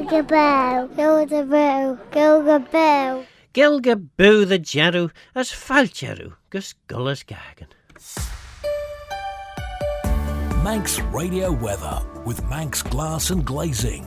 Gilgabow, Gilgabow, Gilgabow. Gilgabow the Jeru as falcheru gus Gullas Gaccan. Manx Radio Weather with Manx Glass and Glazing.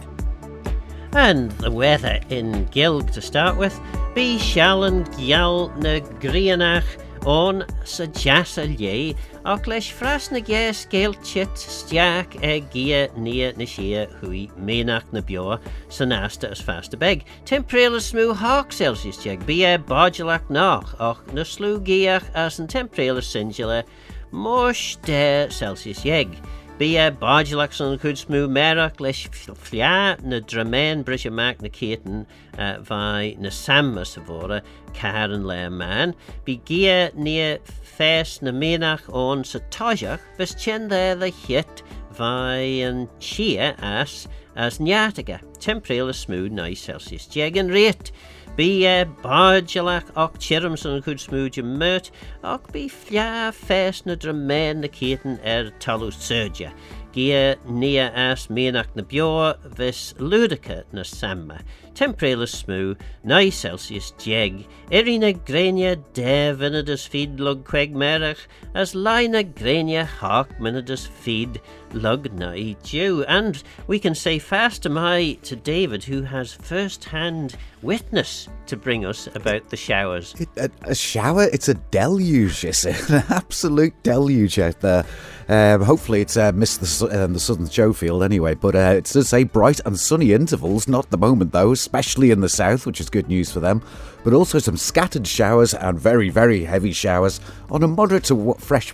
And the weather in Gaelg to start with. Be Shallan Gyal na Grianach on sa jasa lye, och leis fras na gea scéalchit stiagh gia nia na shia hui menach na bio sa nasta as fast a beg. Temperele smoo hawk Celsius jeg, be bodgelach nach, och na slú giach as an temperele singula mosh de Celsius jeg. Be bodgelach son could smoo merach leis flia na dramain brisha mac na caten vai na samma savora Karen le man. Be gia nia fes na menach on sa tajach vis chen the hit vai an chia as nyataga. Temperele smooth 9 Celsius jeg and rate. Be bodgelach och chirmson could smooth je mert och be flia fes na dramain na caten talus surja. Gia nia as menach na bio vis ludica na samma. Temperele smoo 9 Celsius jeg. Irina grenia de vinidus feed lug queg merach as lina grenia hawk minidus feed lug nai dew. And we can say fast am I to David, who has first-hand witness to bring us about the showers. A shower? It's a deluge, is it? An absolute deluge out there. Hopefully it's missed the southern showfield anyway, but it does say bright and sunny intervals, not at the moment though, especially in the south, which is good news for them, but also some scattered showers and very, very heavy showers on a moderate to fresh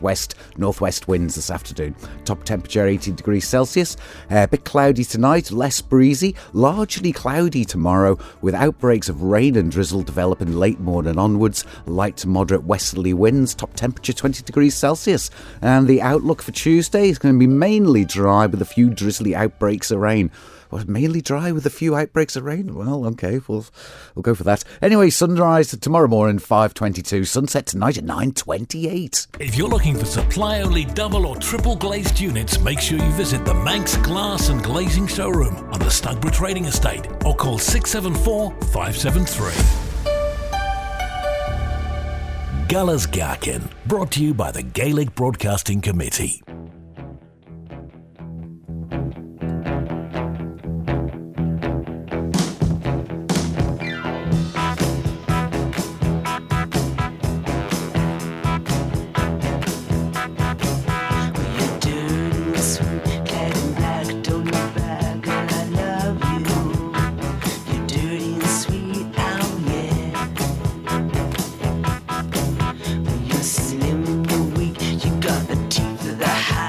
northwest winds this afternoon. Top temperature 18 degrees Celsius, a bit cloudy tonight, less breezy, largely cloudy tomorrow with outbreaks of rain and drizzle developing late morning onwards, light to moderate westerly winds, top temperature 20 degrees Celsius, and the outlook for Tuesday is going to be mainly dry with a few drizzly outbreaks of rain. Well, mainly dry with a few outbreaks of rain? Well, okay, we'll go for that. Anyway, sunrise tomorrow morning 5:22, sunset tonight at 9:28. If you're looking for supply-only double or triple glazed units, make sure you visit the Manx Glass and Glazing showroom on the Stiagh Trading Estate or call 674 573. Gullas Gaccan, brought to you by the Gaelic Broadcasting Committee. Slim, you're weak, you got the teeth of the hound.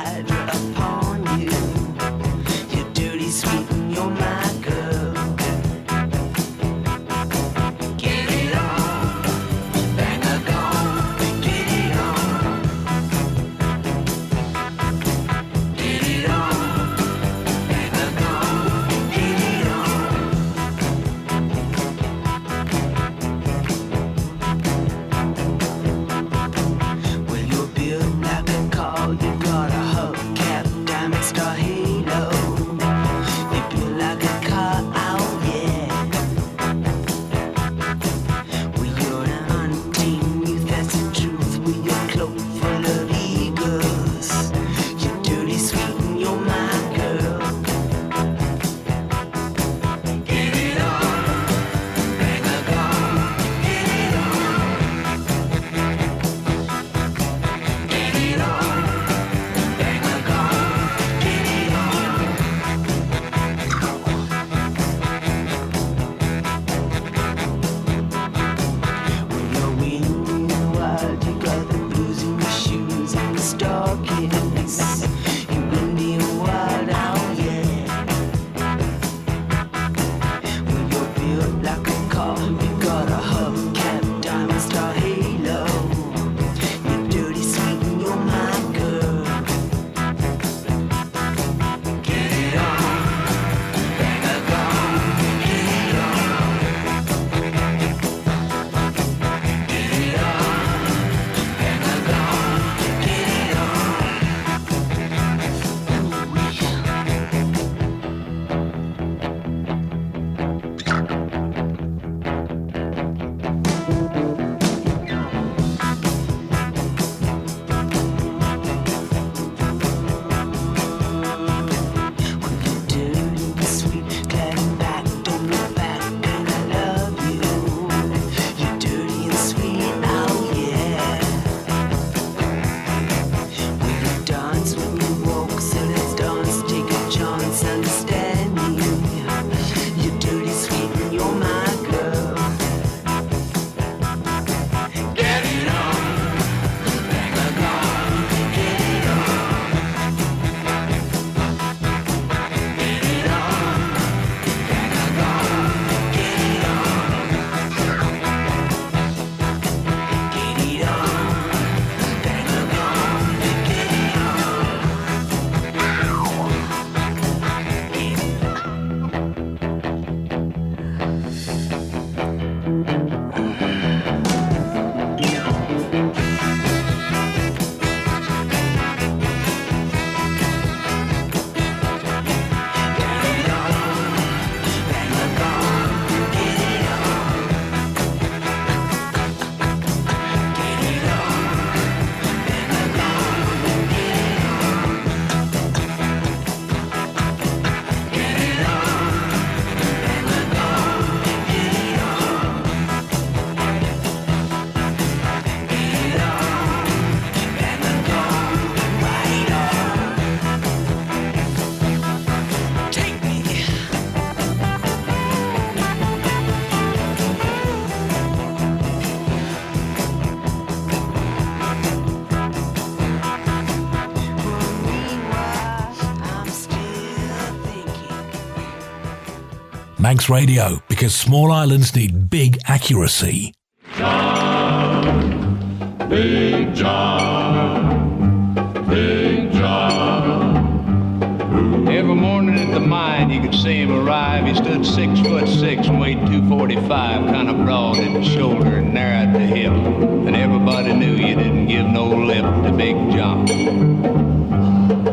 Manx Radio, because small islands need big accuracy. John, Big John, Big John. Every morning at the mine you could see him arrive. He stood 6'6" and weighed 245, kind of broad at the shoulder and narrow at the hip. And everybody knew you didn't give no lip to Big John.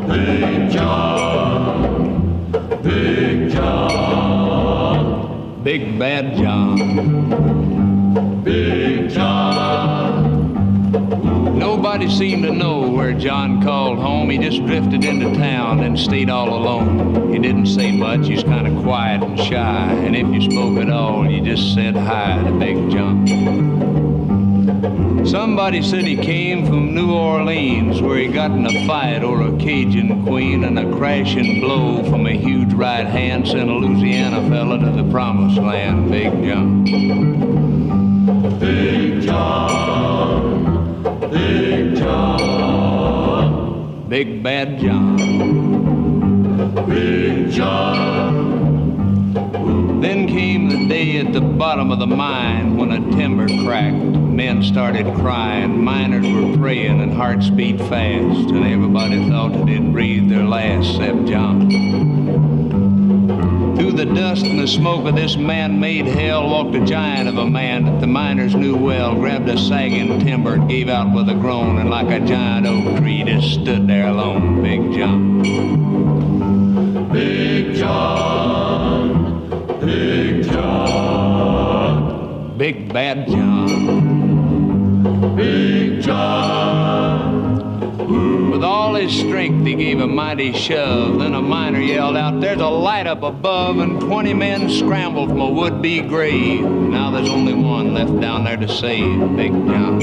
Big John, Big John, Big Bad John, Big John. Nobody seemed to know where John called home. He just drifted into town and stayed all alone. He didn't say much, he was kind of quiet and shy. And if you spoke at all, you just said hi to Big John. Somebody said he came from New Orleans, where he got in a fight over a Cajun queen, and a crashing blow from a huge right hand sent a Louisiana fella to the promised land. Big John. Big John, Big John, Big Bad John, Big John. Then came the day at the bottom of the mine when a timber cracked. Men started crying, miners were praying, and hearts beat fast, and everybody thought that they'd breathe their last except John. Through the dust and the smoke of this man-made hell walked a giant of a man that the miners knew well, grabbed a sagging timber and gave out with a groan, and like a giant oak tree just stood there alone. Big John. Big John, Big John, Big Bad John, Big John. with all his strength he gave a mighty shove. Then a miner yelled out, "There's a light up above," and 20 men scrambled from a would-be grave. Now there's only one left down there to save, Big John.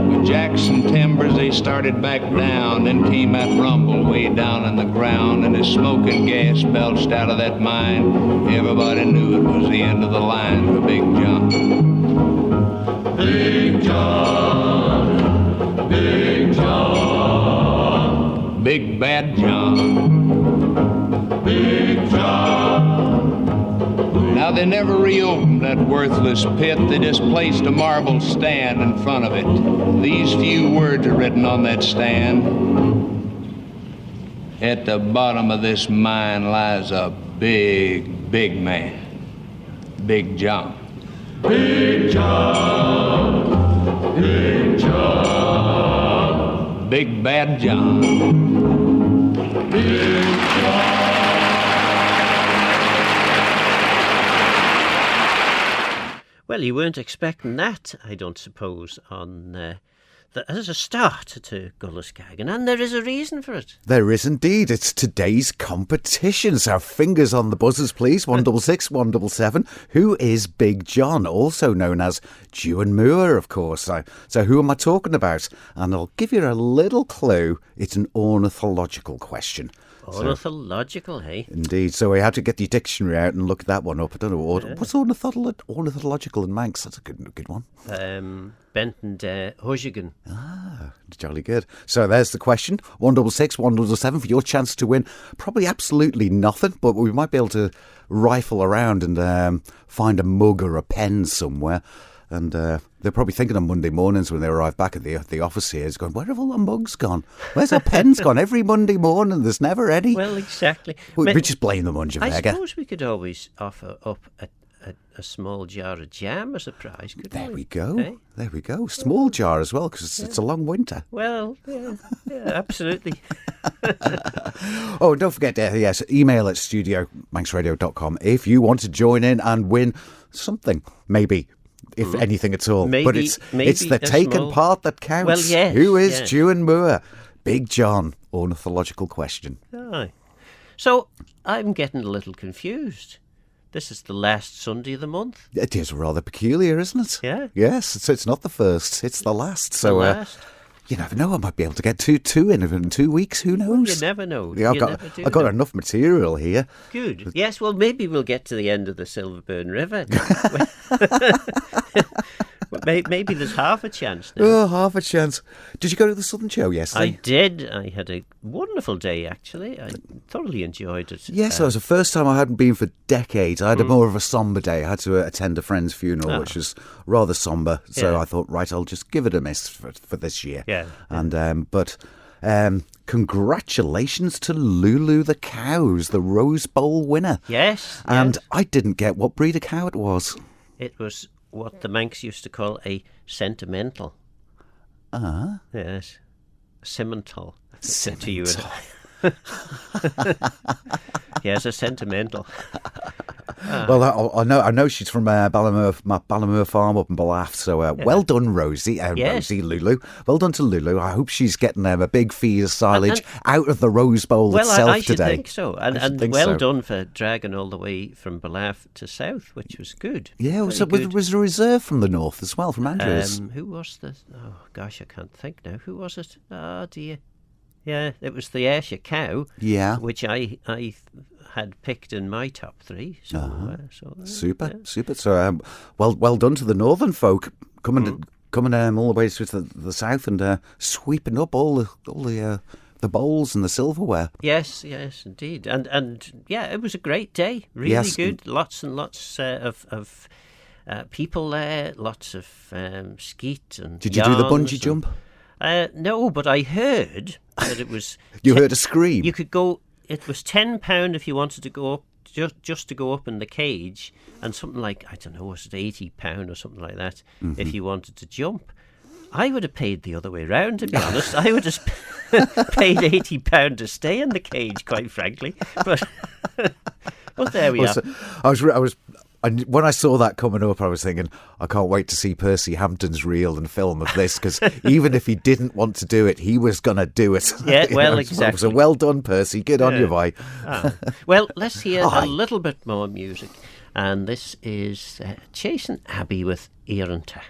With jacks and timbers they started back down. Then came that rumble way down in the ground, and as smoke and gas belched out of that mine, everybody knew it was the end of the line for Big John. Big John, Big John, Big Bad John, Big John. Now they never reopened that worthless pit. They just placed a marble stand in front of it. These few words are written on that stand. At the bottom of this mine lies a big, big man. Big John. Big John, Big John, Big Bad John. Big John. Well, you weren't expecting that, I don't suppose, on as a start to Ghaelg, and there is a reason for it. There is indeed. It's today's competition. So fingers on the buzzers, please. 166 177. Who is Big John? Also known as Dewan Moor, of course. So who am I talking about? And I'll give you a little clue. It's an ornithological question. Ornithological, hey? Indeed. So we had to get the dictionary out and look that one up. I don't know. What's ornithological in Manx? That's a good one. Bent and Hushigan. Ah, jolly good. So there's the question. 166 177 for your chance to win. Probably absolutely nothing, but we might be able to rifle around and find a mug or a pen somewhere. And they're probably thinking on Monday mornings when they arrive back at the office here, is going, where have all our mugs gone? Where's our pens gone? Every Monday morning, there's never any. Well, exactly. We just blame them on Jamaica. I suppose we could always offer up a small jar of jam as a prize, couldn't There we? we go. Hey? There we go. Small jar as well, because it's a long winter. Well, yeah absolutely. Oh, don't forget, yes, email at studio@manxradio.com if you want to join in and win something, maybe. If anything at all. Maybe, but it's the taken part that counts. Well, yes. Who is Dewan Moor? Big John. Ornithological question. Aye. So, I'm getting a little confused. This is the last Sunday of the month. It is rather peculiar, isn't it? Yeah. Yes, it's not the first, it's the last. So, the last. You never know, I might be able to get two in 2 weeks, who knows? Well, you never know. Yeah, I've got enough material here. Good. Yes, well, maybe we'll get to the end of the Silverburn River. maybe there's half a chance now. Oh, half a chance. Did you go to the Southern Show I yesterday? did. I had a wonderful day, actually. I thoroughly enjoyed it. Yes, it was the first time I hadn't been for decades. I had a more of a sombre day. I had to attend a friend's funeral, which was rather sombre. So I thought, right, I'll just give it a miss for this year. Yeah. And congratulations to Lulu the cows, the Rose Bowl winner. Yes. And yes. I didn't get what breed of cow it was. It was what the Manx used to call a sentimental. Yes. Simmental. To you. Yes, a sentimental. Well, I know she's from Ballamur Farm up in Ballaugh. So well done, Rosie. Rosie, Lulu. Well done to Lulu. I hope she's getting a big feed of silage out of the Rose Bowl itself I should today. think so. And well done for dragging all the way from Ballaugh to South, which was good. Yeah, Very good. was a reserve from the north as well, from Andrews. Who was the... Oh, gosh, I can't think now. Who was it? Oh, dear. Yeah, it was the Ayrshire cow. Yeah. Which I had picked in my top three. So, Super. So well done to the northern folk coming all the way to the south and sweeping up all the bowls and the silverware. Yes, indeed. And yeah, it was a great day. Really good. Lots and lots of people there. Lots of skeet and Did you do the bungee jump? No, but I heard that it was... You heard a scream? You could go... It was £10 if you wanted to go up, just to go up in the cage, and something like, I don't know, was it £80 or something like that, if you wanted to jump. I would have paid the other way round, to be honest. I would have paid £80 to stay in the cage, quite frankly. But there we are. When I saw that coming up, I was thinking, I can't wait to see Percy Hampton's reel and film of this, because even if he didn't want to do it, he was going to do it. Yeah, well, exactly. So well done, Percy. Good on you, boy. Well, let's hear a little bit more music. And this is Chasing Abbey with Earanta.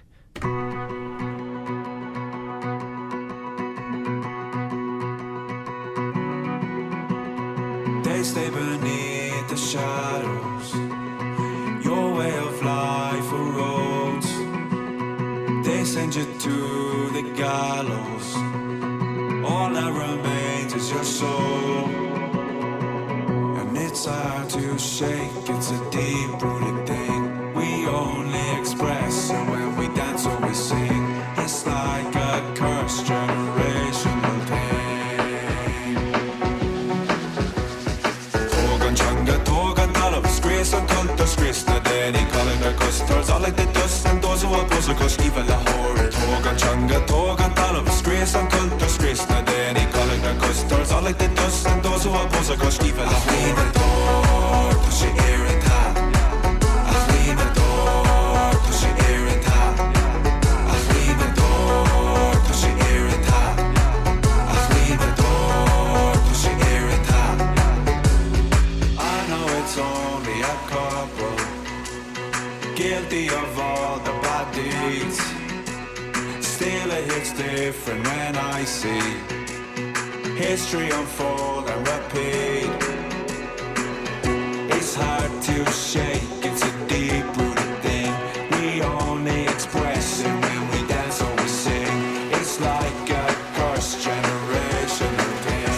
They stay beneath the shadows. Your way of life erodes. They send you to the gallows. All that remains is your soul. And it's hard to shake. It's a deep-rooted thing. We only express it when we dance or we sing. It's like a cursed generational pain. Tågan changa, tågan alla skres och kult och skrisna. Det de kallar det kustars. Alla det dust and those who are pussy kush even la horror. Tågan changa, tågan alla skres och kult och skrisna. Det de kallar det kustars. Alla det dust and those who are pussy kush even la horror. Door to she ear it ha. Afina door to she ear it ha. Afina door to she ear it ha. Afina door to she ear it ha. I know it's only a couple, guilty of all the bad deeds. Still it hits different when I see history unfold and repeat. It's hard to shake, it's a deep-rooted thing. We only express it when we dance or we sing. It's like a cursed generational pain.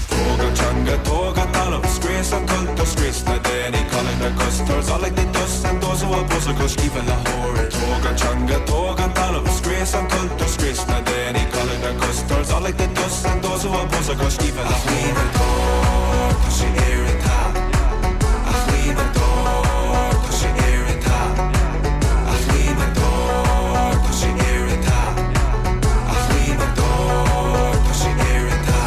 Tågan changa, tågan alla skres och kult och skrisna. Det ni kallar det kustars. Alla det dust and those who are pussy kush even la horror. Tågan changa, tågan alla skres och kult och skrisna. Det ni kallar det kustars. Alla det dust and those who are pussy kush even la horror. Door to she ear it ha. Afina door to she ear it ha. Afina door to she ear it ha. Afina door to she ear it ha.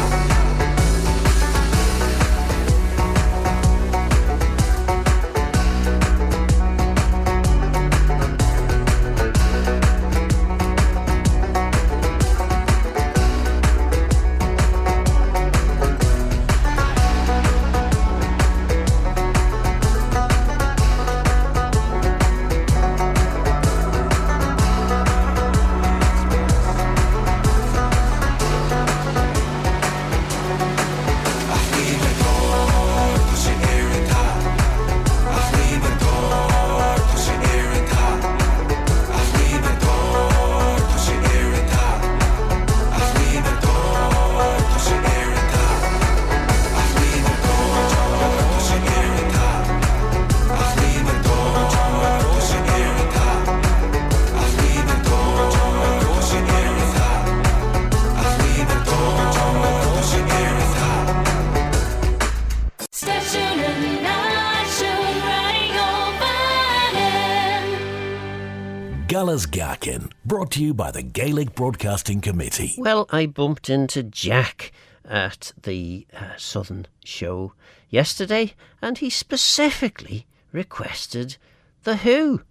Guller's Gaccan, brought to you by the Gaelic Broadcasting Committee. Well, I bumped into Jack at the Southern show yesterday, and he specifically requested The Who.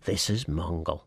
This is Mongol.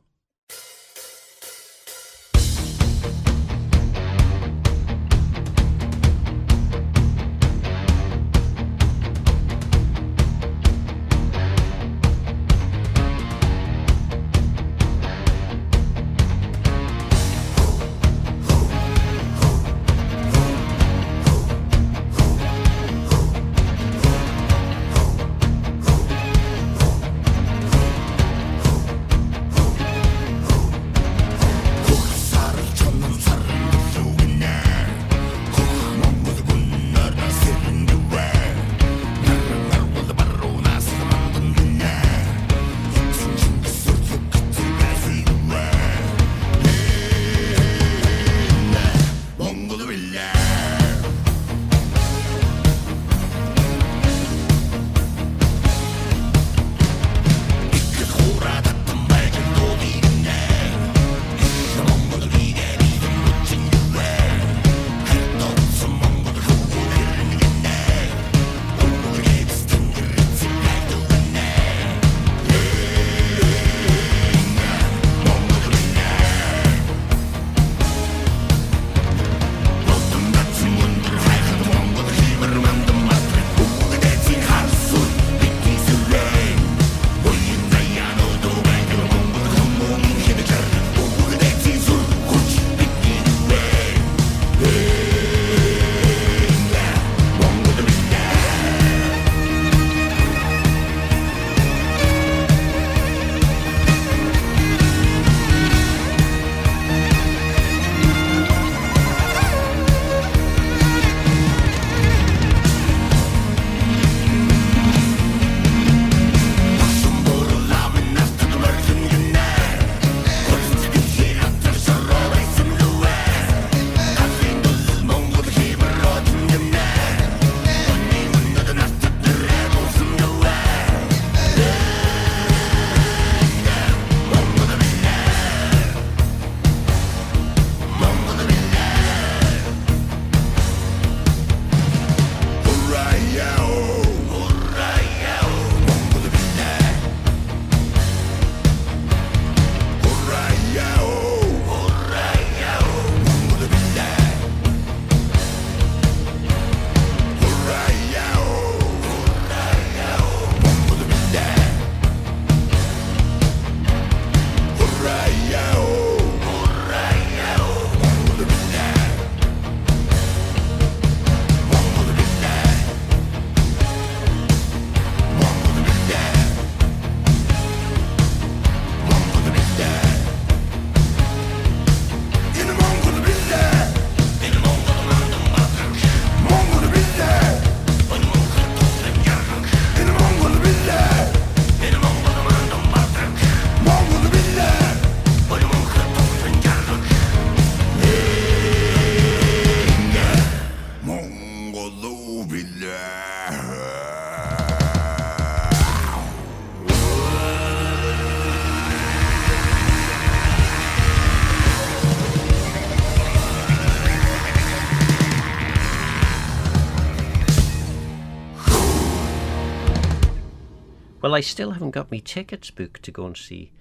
Well, I still haven't got me tickets booked to go and see.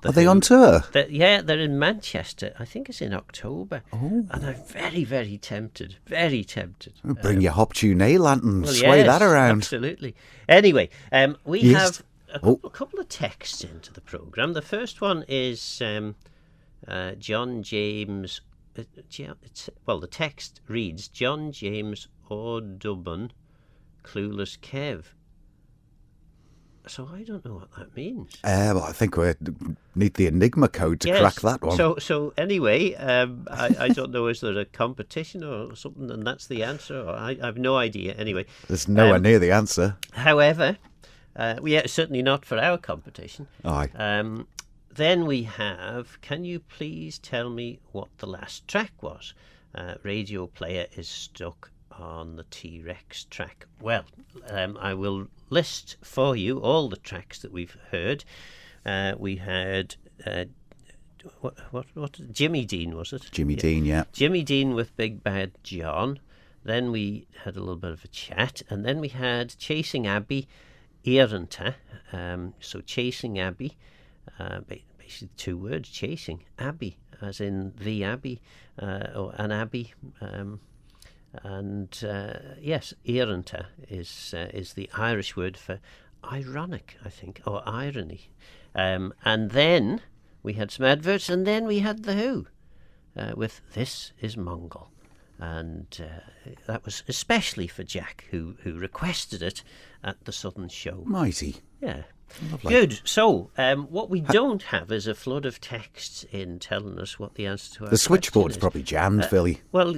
Are they on tour? Yeah, they're in Manchester. I think it's in October. Oh. And I'm very, very tempted. Very tempted. Bring your hop tune lantern, well, sway that around. Absolutely. Anyway, we Yes. have a couple of texts into the programme. The first one is John James. The text reads, John James O'Dubban, Clueless Kev. So I don't know what that means. Well, I think we need the Enigma code to crack that one. So anyway, I don't know, is there a competition or something, and that's the answer? Or I have no idea. Anyway. There's nowhere near the answer. However, certainly not for our competition. Aye. Then we have, can you please tell me what the last track was? Radio player is stuck on the T-Rex track. Well, I will list for you all the tracks that we've heard. We heard what Jimmy Dean, was it? Jimmy Dean, yeah. Jimmy Dean with Big Bad John. Then we had a little bit of a chat, and then we had Chasing Abbey, Éireanta. So Chasing Abbey, basically 2 words, chasing Abbey, as in the Abbey, or an Abbey. Yes, Éireanta is the Irish word for ironic, I think, or irony. And then we had some adverts, and then we had The Who with This Is Mongol. And that was especially for Jack, who requested it at the Southern Show. Mighty. Yeah. Lovely. Good. So, what we don't have is a flood of texts in telling us what the answer to our The switchboard's question is. probably jammed, Billy. Well,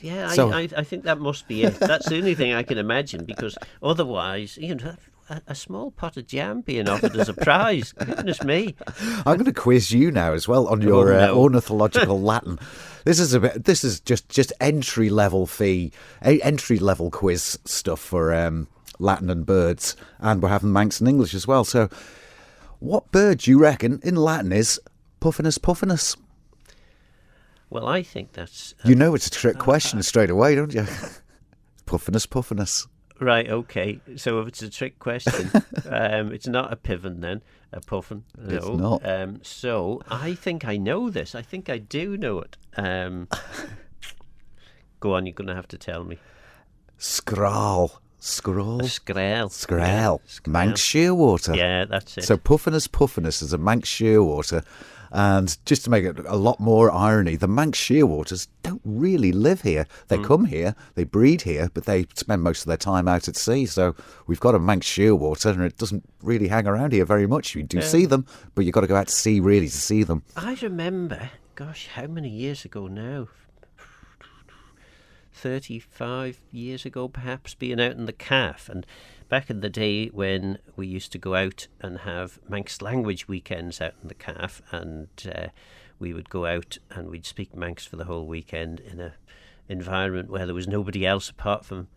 yeah, So- I think that must be it. That's the only thing I can imagine, because otherwise, a small pot of jam being offered as a prize. Goodness me. I'm going to quiz you now as well on your no. ornithological Latin. This is just entry level quiz stuff for Latin and birds, and we're having Manx and English as well. So, what bird do you reckon in Latin is puffinus puffinus? Well, I think that's... You know it's a trick question straight away, don't you? Puffinus puffinus. Right, okay. So if it's a trick question, it's not a piven then, a puffin. No. It's not. So I think I know this. I think I do know it. Go on, you're going to have to tell me. Scrawl. A Scrawl. scrael. Scrawl. Yeah, Manx shearwater. Yeah, that's it. So puffinus puffinus is a Manx shearwater. And just to make it a lot more irony, the Manx shearwaters don't really live here. They come here, they breed here, but they spend most of their time out at sea. So we've got a Manx shearwater, and it doesn't really hang around here very much. You do see them, but you've got to go out to sea really to see them. I remember, gosh, how many years ago now? 35 years ago, perhaps, being out in the calf. And back in the day when we used to go out and have Manx language weekends out in the calf, and we would go out and we'd speak Manx for the whole weekend in a environment where there was nobody else apart from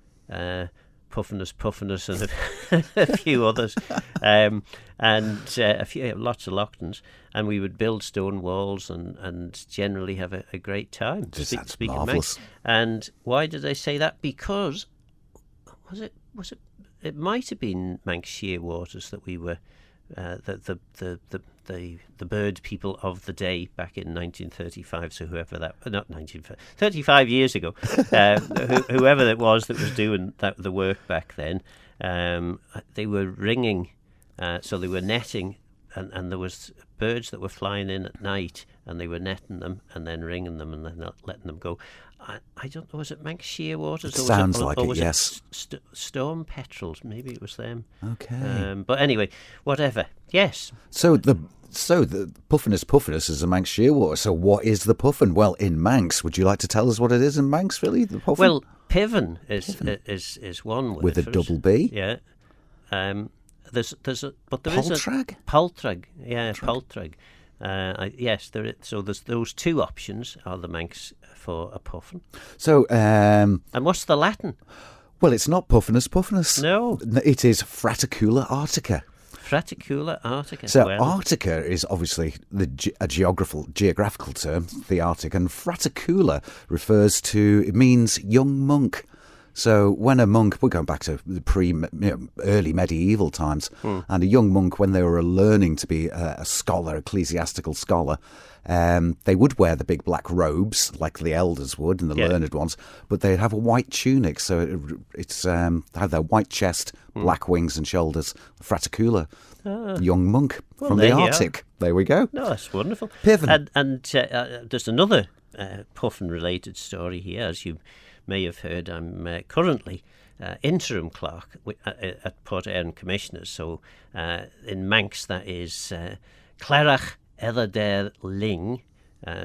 Puffinus and a few others, and lots of Lochtons, and we would build stone walls and generally have a great time. That's Speaking marvellous. Manx. And why did I say that? Because it might have been Manx shearwaters that we were the bird people of the day back in 1935. So whoever that, not 35 years ago, whoever it was that was doing the work back then, they were ringing, so they were netting, and there was birds that were flying in at night, and they were netting them and then ringing them and then not letting them go. I don't know, was it Manx shearwaters? It sounds like it, was yes. Storm petrels, maybe it was them. Okay. But anyway, whatever. Yes. So the puffinus puffinus is a Manx shearwater. So what is the puffin? Well, in Manx, would you like to tell us what it is in Manx, really? The puffin? Well, piven is one word with a for us. double B. Yeah. There's Paltrag? Paltrag. Yeah, paltrag. Yes, so there's those two options are the Manx for a puffin. So, And what's the Latin? well, it's not puffinus puffinus. No. It is Fraticula artica. Fraticula artica. So well, Arctica is obviously a geographical term, the Arctic, and Fraticula refers to, it means young monk. So when a monk, we're going back to the early medieval times, and a young monk, when they were learning to be a scholar, ecclesiastical scholar, they would wear the big black robes like the elders would and the learned ones, but they'd have a white tunic, so it's have their white chest, black wings and shoulders. Fraticula, young monk from the there you Arctic. are. There we go. No, that's wonderful. Piven. And there's another puffin-related story here. As you may have heard, I'm currently interim clerk at Port Erne Commissioners. So in Manx, that is Clerach Eder Ling.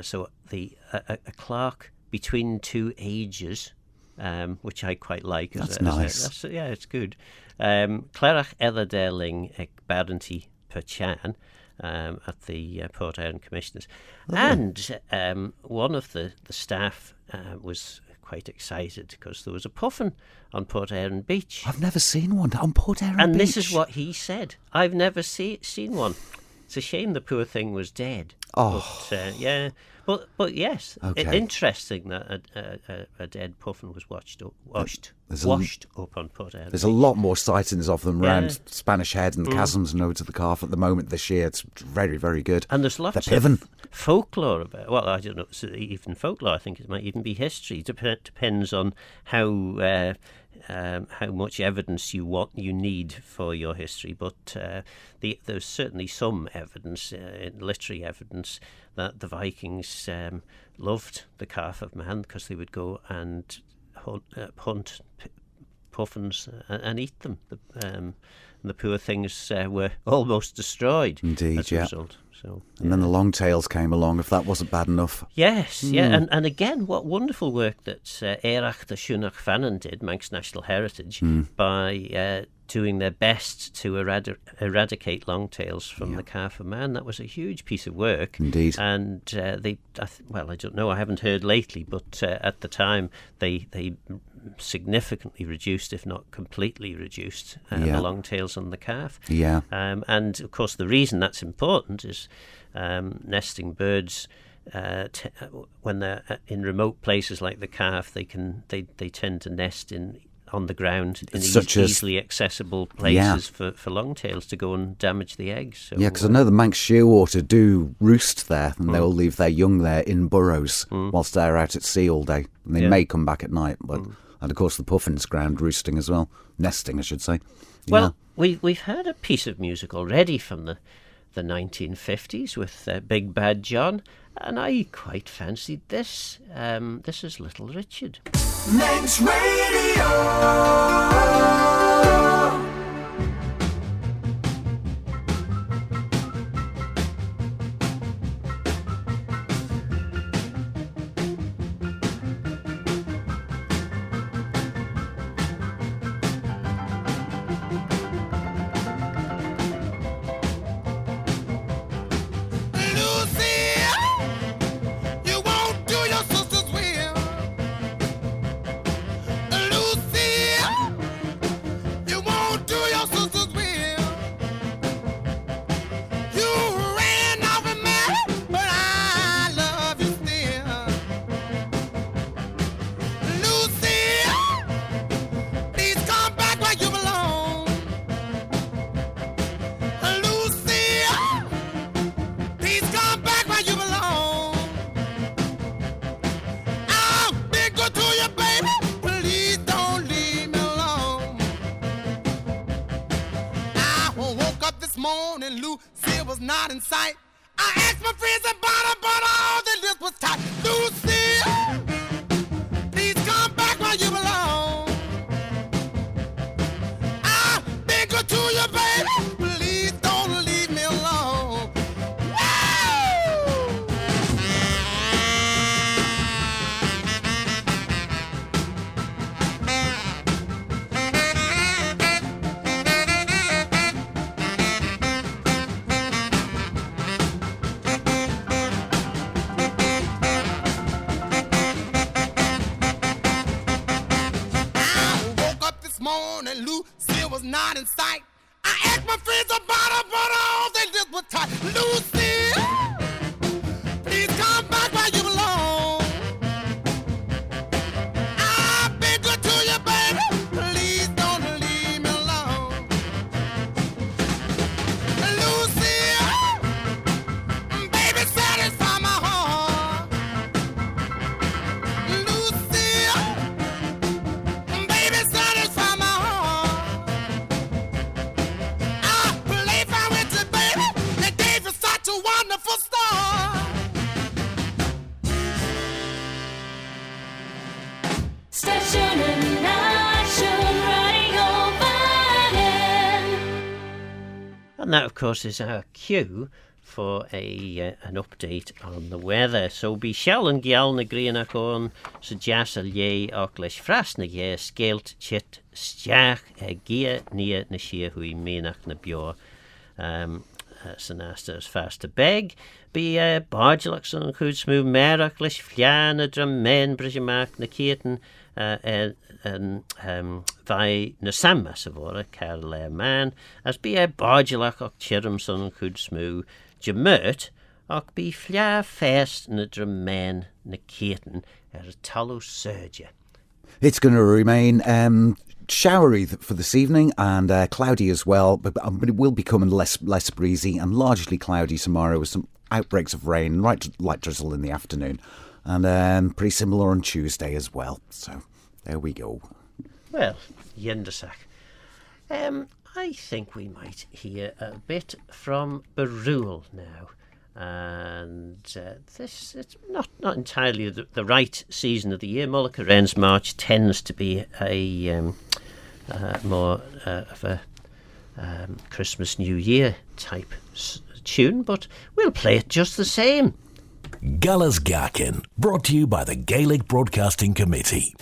So a clerk between two ages, which I quite like. That's nice. It's good. Clerach Eder Ling ag Baranty Perchan. At the Port Erne Commissioners. Lovely. And one of the staff was quite excited because there was a puffin on Port Erne Beach. I've never seen one on Port Erne Beach. And this is what he said. I've never seen one. It's a shame the poor thing was dead. Oh. But, yeah. But yes, Okay. interesting that a dead puffin was washed up on Port Edward. There's a lot more sightings of them Yeah. around Spanish Head and chasms and over to the Calf at the moment this year. It's very, very good. And there's lots The Piven. of folklore about. Well, I don't know. It's even folklore. I think it might even be history. Depends on how much evidence you need for your history. But there's certainly some evidence, literary evidence, that the Vikings loved the Calf of Man because they would go and hunt puffins and eat them. The poor things were almost destroyed. Indeed, as a yeah. result. So, And then the long tails came along, if that wasn't bad enough. yes, yeah, and again, what wonderful work that Éireachta Siúnach Fannin did, Manx National Heritage, by doing their best to eradicate longtails from the Calf of Man. That was a huge piece of work. Indeed. And I don't know, I haven't heard lately, but at the time they significantly reduced, if not completely reduced, the longtails on the calf. Yeah. And of course, the reason that's important is nesting birds. When they're in remote places like the calf, they tend to nest on the ground in easily accessible places for longtails to go and damage the eggs. So, Yeah, because I know the Manx shearwater do roost there, and they'll leave their young there in burrows whilst they're out at sea all day. And they may come back at night, but and of course the puffin's ground roosting as well, nesting, I should say. Well, we've heard a piece of music already from the 1950s with Big Bad John, and I quite fancied this. This is Little Richard. Manx Radio. morning, Lucy was not in sight. I asked my friends about her, but all the list was tight. Lucy, please come back where you belong. I beg her to you, baby, please don't leave me alone. Morning, Lucy was not in sight. I asked my friends about her, but all they did was tight. Lucy, please come back where you belong. I beg her to you, baby, please don't leave me alone. Lucy, baby, satisfy my heart. Lucy, baby, satisfy. And that, of course, is our cue for an update on the weather. So, be shall and Gael na Grianach on suggest a lay ochlish fras na ye scaled chit stiagh gia nia na shia hui menach na bio. Sanasta is fast to beg. Be bargelachs on good smooth merachlish fliana drum men bridgemark na keten and vai na samma sa vora cael man, as be bodulach och chirum son could smoo, gemert, och be flia fest na dramain na caten talo surge. It's going to remain showery for this evening and cloudy as well, but it will become less breezy and largely cloudy tomorrow with some outbreaks of rain, light drizzle in the afternoon, and pretty similar on Tuesday as well. So there we go. Well, yindyssagh. I think we might hear a bit from braew now. And this, it's not entirely the right season of the year. Mullicaren's March tends to be a more of a Christmas New Year type tune, but we'll play it just the same. Guller's Gaccan, brought to you by the Gaelic Broadcasting Committee.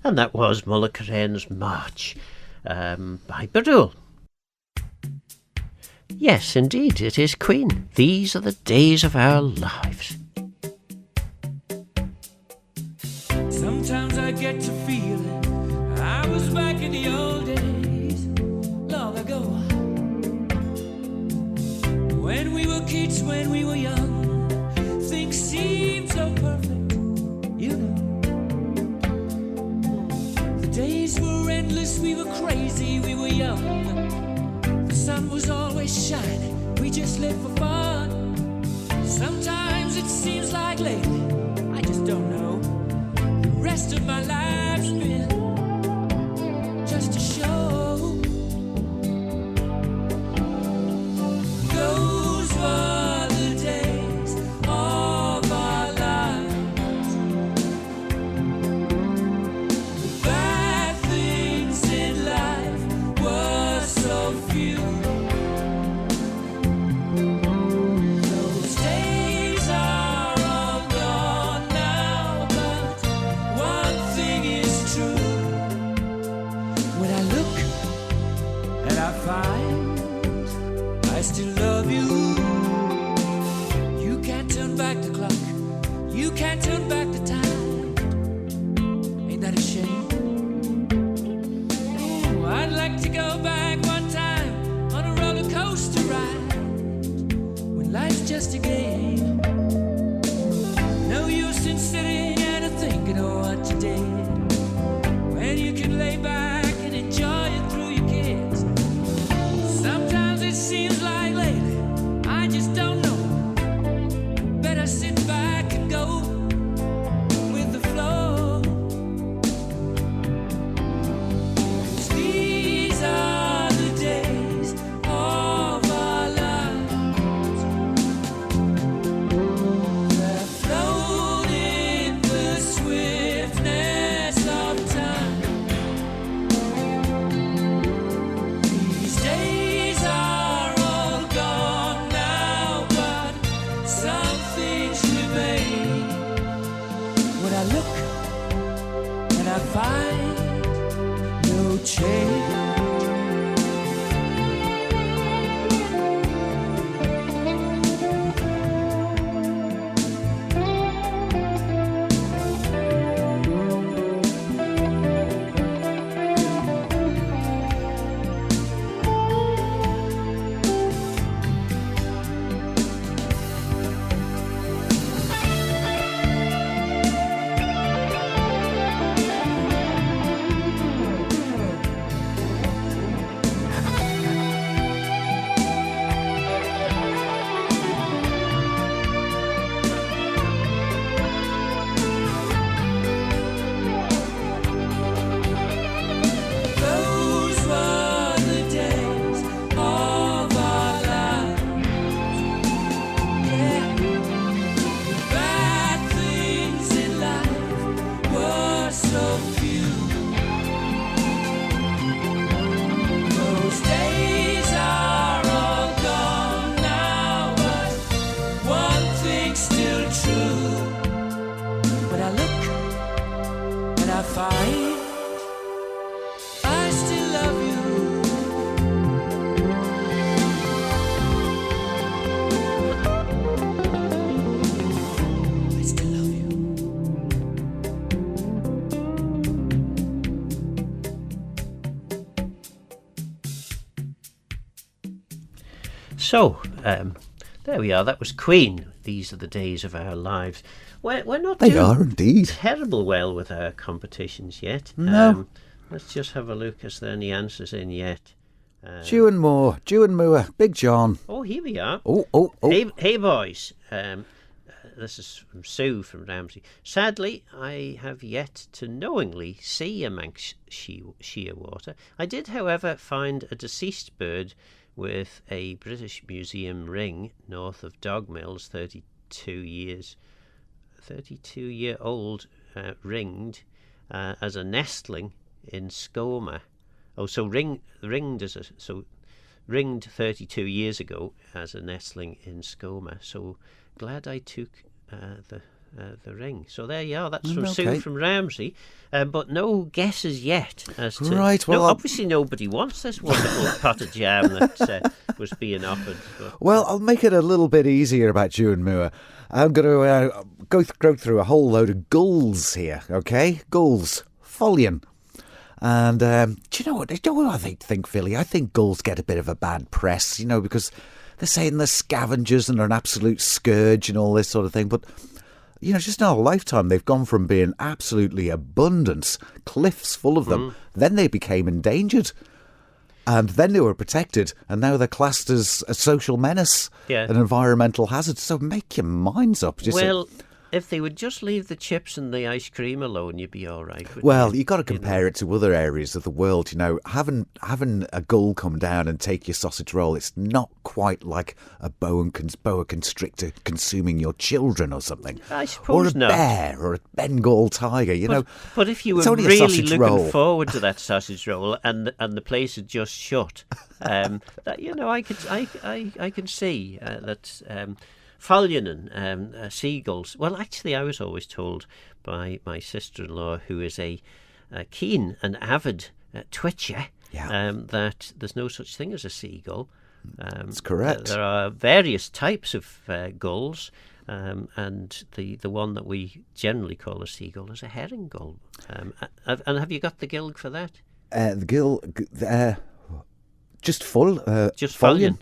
And that was Mullicaren's March by braew. Yes, indeed, it is Queen. These are the days of our lives. Sometimes I get to feeling I was back in the old days, long ago. When we were kids, when we were young, things seemed so perfect, you know. The days were endless, we were crazy, we were young. The sun was always shining, we just lived for fun. Sometimes it seems like lately, I just don't know. The rest of my life's been just a show. Those were the days of our lives. The bad things in life were so few. Those days are all gone now, but one thing is true. When I look and I find I still love you. You can't turn back the clock. You can't turn back the time. Ain't that a shame? Ooh, I'd like to go back one time on a roller coaster ride when life's just a game. No use in sitting and thinking of what you did when you can lay back and enjoy it through your kids. Sometimes it seems like lately, I just don't know. Better sit back and go with the flow. 'Cause these are the days of our lives. They're flown in the swiftness of time. These days are all gone now, but some things remain. When I look and I find no change. Those were the days of our lives. Yeah. The bad things in life were so few. Those days are all gone now, but one thing's still true. When I look and I find I still love you. I still love you. So, there we are. That was Queen. These are the days of our lives. We're not They doing are indeed. terrible well with our competitions yet. No. Let's just have a look. Is there any answers in yet? Dew and Moore, Big John. Oh, here we are. Oh. Hey boys. This is from Sue from Ramsey. Sadly, I have yet to knowingly see a Manx shearwater. I did, however, find a deceased bird with a British Museum ring north of Dog Mills, 32-year-old ringed as a nestling in Skoma. Oh, so ringed 32 years ago as a nestling in Skoma. So glad I took the ring. So there you are. That's from Sue from Ramsey. But no guesses yet as to... Right, well... obviously nobody wants this wonderful pot of jam that was being offered. But, well, I'll make it a little bit easier about Dew and Moore. I'm going to go through a whole load of gulls here, okay? Gulls. Follion. And do you know what I think, Philly? I think gulls get a bit of a bad press, because they're saying they're scavengers and they're an absolute scourge and all this sort of thing. But, just in our lifetime, they've gone from being absolutely abundant, cliffs full of them, then they became endangered. And then they were protected, and now they're classed as a social menace, an environmental hazard. So make your minds up. If they would just leave the chips and the ice cream alone, you'd be all right. You've got to compare it to other areas of the world. Having a gull come down and take your sausage roll, it's not quite like a boa constrictor consuming your children or something. I suppose not. Or a bear or a Bengal tiger, But if you were really looking forward to that sausage roll and the place had just shut, I can see that. Fallion seagulls. Well, actually, I was always told by my sister-in-law, who is a keen and avid twitcher, that there's no such thing as a seagull. That's correct. There are various types of gulls, and the one that we generally call a seagull is a herring gull. And have you got the Gaelg for that? The Gaelg... Just fallion,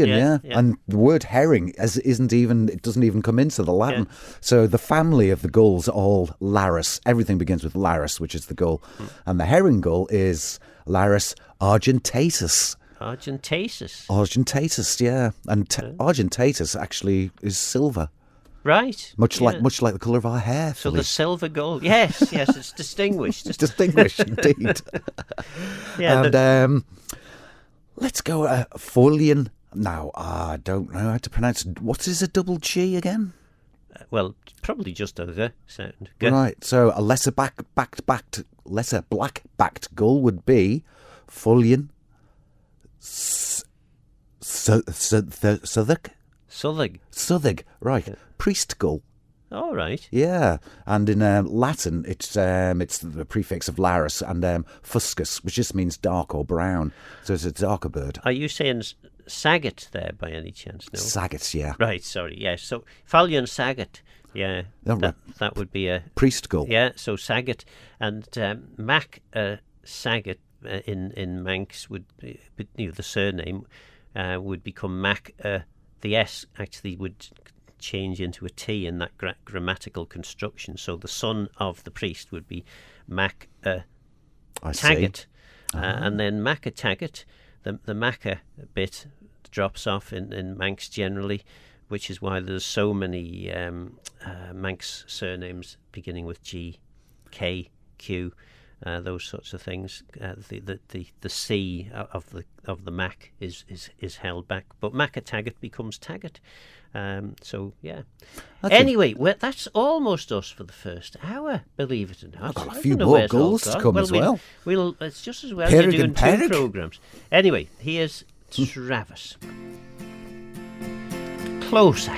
yeah. And the word herring doesn't even come into the Latin. Yeah. So the family of the gulls are all Larus. Everything begins with Larus, which is the gull. And the herring gull is Larus argentatus. Argentatus, yeah. And argentatus actually is silver. Right. Much like the colour of our hair. So the silver gull. Yes, it's distinguished. Distinguished, indeed. Let's go Fallion. Now, I don't know how to pronounce it. What is a double G again? Probably just a the sound. Right, so a lesser black-backed gull would be Fallion Southig, right. Yeah. Priest gull. All right. Yeah, and in Latin, it's the prefix of larus and fuscus, which just means dark or brown. So it's a darker bird. Are you saying saget there by any chance? No. Saget, yeah. Right. Sorry. Yeah. So fallion saget. Yeah. That would be a priest gull. Yeah. So saget and mac saget in Manx would be, the surname would become mac. The S actually would change into a T in that grammatical construction. So the son of the priest would be Mac Taggart. And then Mac Taggart, the Macca bit drops off in Manx generally, which is why there's so many Manx surnames beginning with G, K, Q, those sorts of things. The C of the Mac is held back, but Macca Taggart becomes Taggart. So yeah. Anyway, that's almost us for the first hour. Believe it or not, I've got a few more goals to come as well. It's just as well you're doing two programs. Anyway, here's Travis. Closer.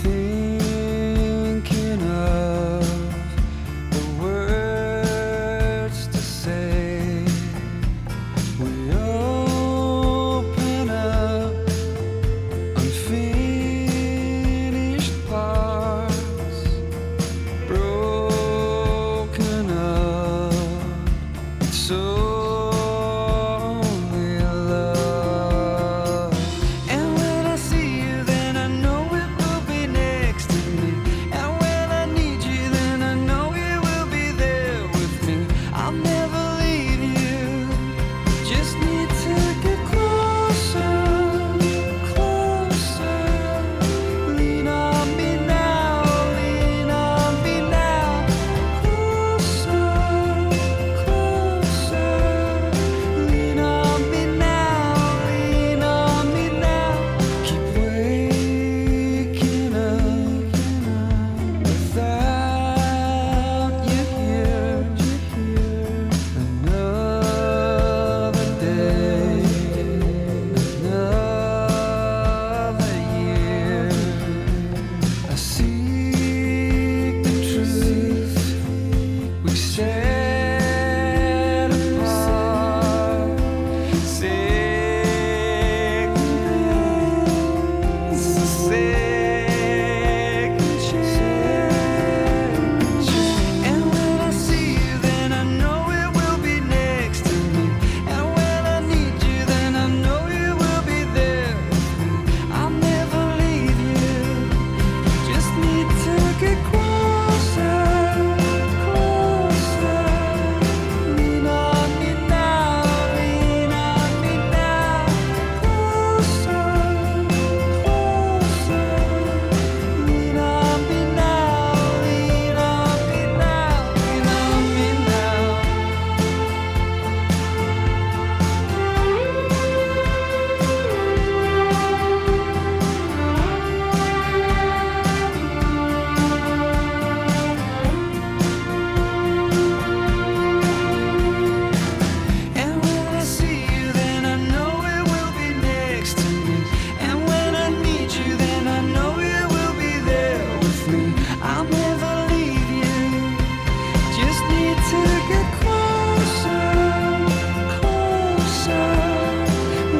Thinking of the words to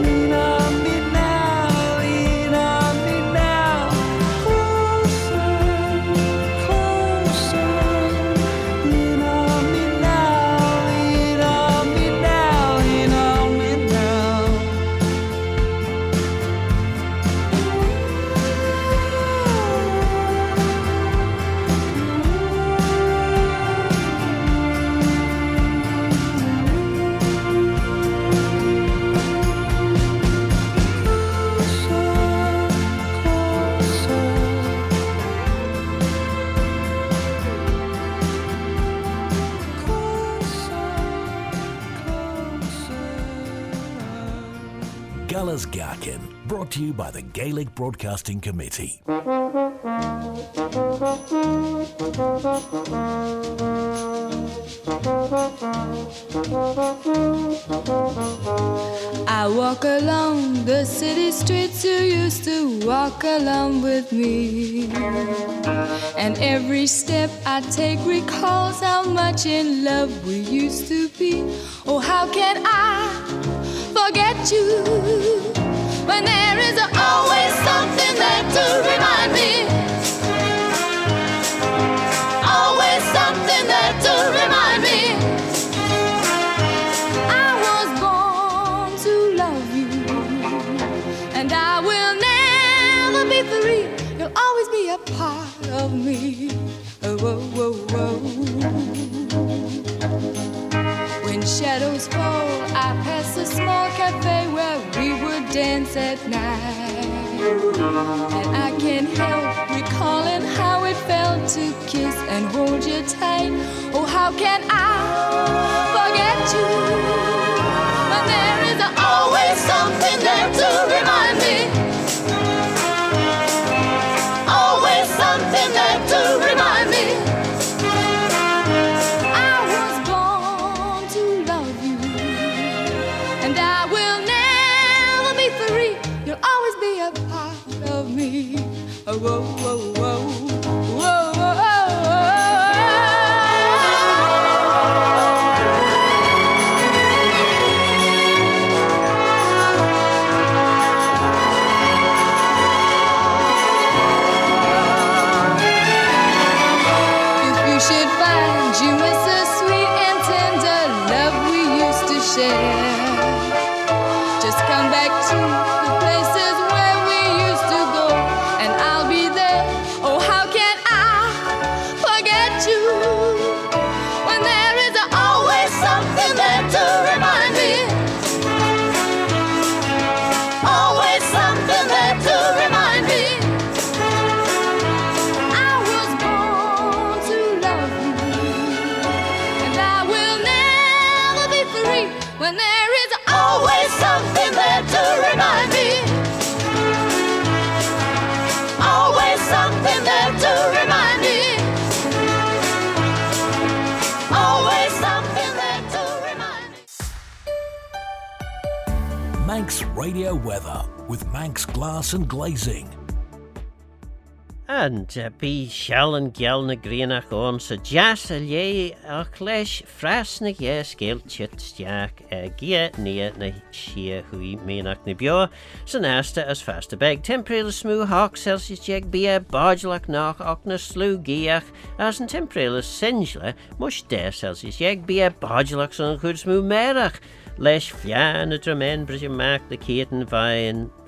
lean on me now, lean on me now. Closer, closer, lean on me now, lean on me now, lean on me now. Gallas Gaccan, brought to you by the Gaelic Broadcasting Committee. I walk along the city streets, you used to walk along with me. And every step I take recalls how much in love we used to be. Oh, how can I forget you when there is always something there to remind me? Always something there to remind me. I was born to love you, and I will never be free. You'll always be a part of me. Oh, oh, oh, oh. When shadows fall, I pass a small cafe where we would dance at night. And I can't help recalling how it felt to kiss and hold you tight. Oh, how can I forget you when there is always something there to remind me? Always something there to remind me. I was born to love you, and I will never be free. You'll always be a part of me. Oh, whoa, whoa, whoa, whoa, whoa, whoa. If you should find you miss the sweet and tender love we used to share, just come back to the places where we used to go, and I'll be there. Oh, how can I forget you when there is always something there to remind me? Always something there to remind me. I was born to love you, and I will never be free when there is always something there to remind me. Always something there to remind me. Always something there to remind me. Manx Radio Weather with Manx Glass and Glazing. And be shall and gyal na grianach on sa jas a lei ach leis fras na ges gel chit stiagh gia nia na shia hui menach na bio sa nasta as fast a beg temperele smoo hawk Celsius jeg bia bodgelach nach och na slu giach as an temperele sinjle mush 10 Celsius jeg bia bodgelach son good smoo merach leis flian na dramen bridge mac the keten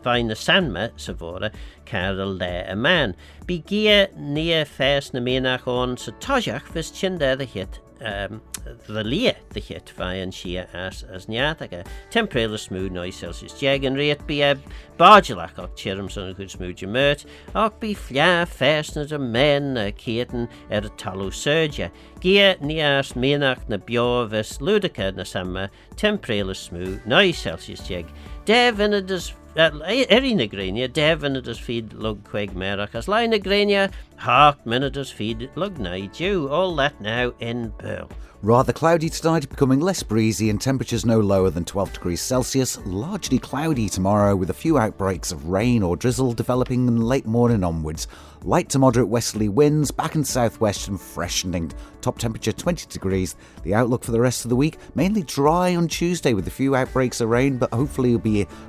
Fine na sanma savora Carol le a man. Be gia nia fest na menach on sa tojach vis chinda the hit the lia the hit fine shia as nyataga. Temperele smooth 9 Celsius jag and rate be a bodgelach och chirm son good smooth jemert och be flia fest na men keten a talu surja. Gia nias menach na bio vis ludica na samma temperele smooth 9 Celsius jag. Devin does Eri na grania, Devin does feed lug queg merach as lai na grania, Hark minutes feed Lugnai dew, all that now in Burl. Rather cloudy tonight, becoming less breezy and temperatures no lower than 12 degrees Celsius. Largely cloudy tomorrow with a few outbreaks of rain or drizzle developing in the late morning onwards. Light to moderate westerly winds, back and southwest and freshening. Top temperature 20 degrees. The outlook for the rest of the week, mainly dry on Tuesday with a few outbreaks of rain, but hopefully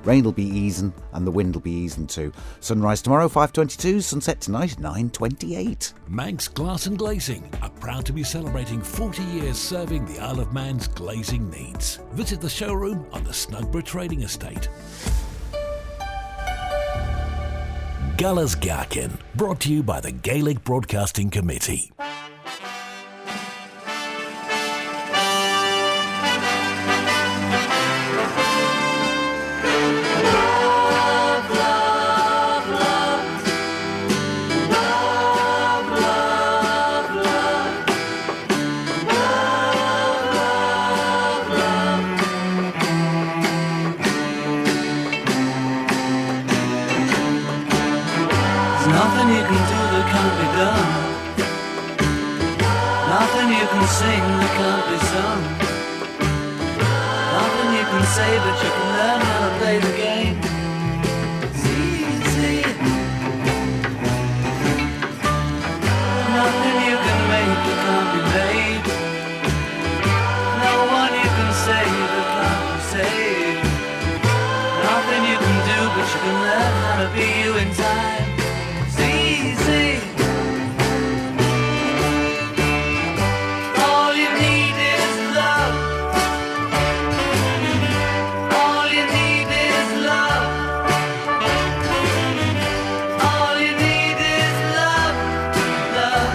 rain will be easing and the wind will be easing too. Sunrise tomorrow 5:22, sunset tonight 9:28. Manx Glass and Glazing are proud to be celebrating 40 years serving the Isle of Man's glazing needs. Visit the showroom on the Snugborough Trading Estate. Guller's Gaccan, brought to you by the Gaelic Broadcasting Committee. Nothing you can do that can't be done. Nothing you can sing that can't be sung. Nothing you can say, but you can learn how to play the game. It's easy. Nothing you can make that can't be made. No one you can save that can't be saved. Nothing you can do, but you can learn how to be you in time. Easy. All you need is love. All you need is love. All you need is love. Love.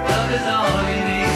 Love is all you need.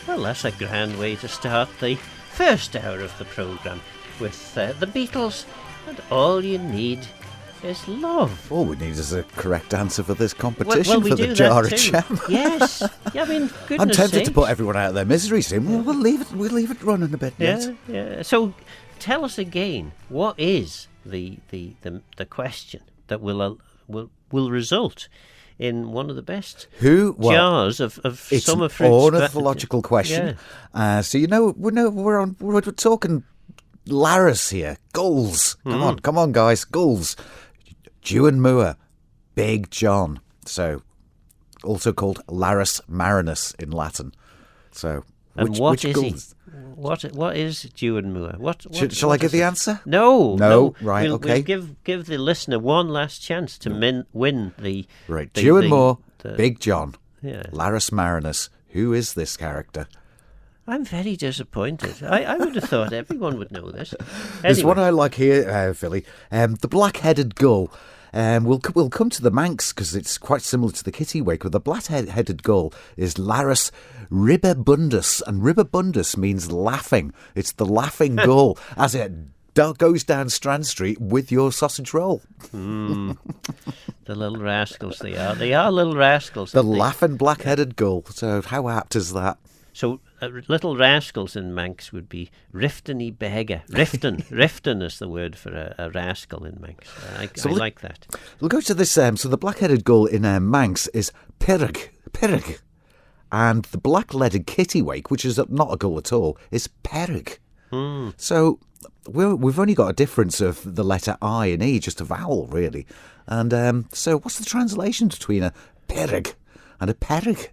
Well, that's a grand way to start the first hour of the programme with the Beatles and All You Need Is Love. All we need is a correct answer for this competition we for do the jar that of too. jam. Yes. Yeah, I mean, goodness I'm tempted sakes. to put everyone out of their misery soon. We'll leave it running a bit yet. Yeah. So tell us again, what is the question that will result in one of the best jars of it's summer an fruits? ornithological question. Yeah. So we're talking Laris here. Gulls. Come on, guys. Gulls. Dew and Moor. Big John. So also called Larus marinus in Latin. So, And what which is gull he? What is Dewin Moore? Shall I give the answer? No. Right, okay. We'll give the listener one last chance to win the... Right, Dewin Moore, the- Big John, Yeah. Larus marinus. Who is this character? I'm very disappointed. I would have thought everyone would know this. There's Anyway, one I like here, Philly. The black-headed gull. We'll come to the Manx because it's quite similar to the kittiwake, but the black-headed gull is Larus ribabundus, and ribabundus means laughing. It's the laughing gull as it goes down Strand Street with your sausage roll. the little rascals they are. They are little rascals. The aren't they? laughing black-headed gull. So how apt is that? So little rascals in Manx would be rifteny beggar. Riften is the word for a rascal in Manx. I like that. We'll go to this. So the black-headed gull in Manx is Pirrig. And the black-legged kittiwake, which is not a gull at all, is Perrig. So we've only got a difference of the letter I and E, just a vowel, really. And so what's the translation between a Perrig and a Perrig?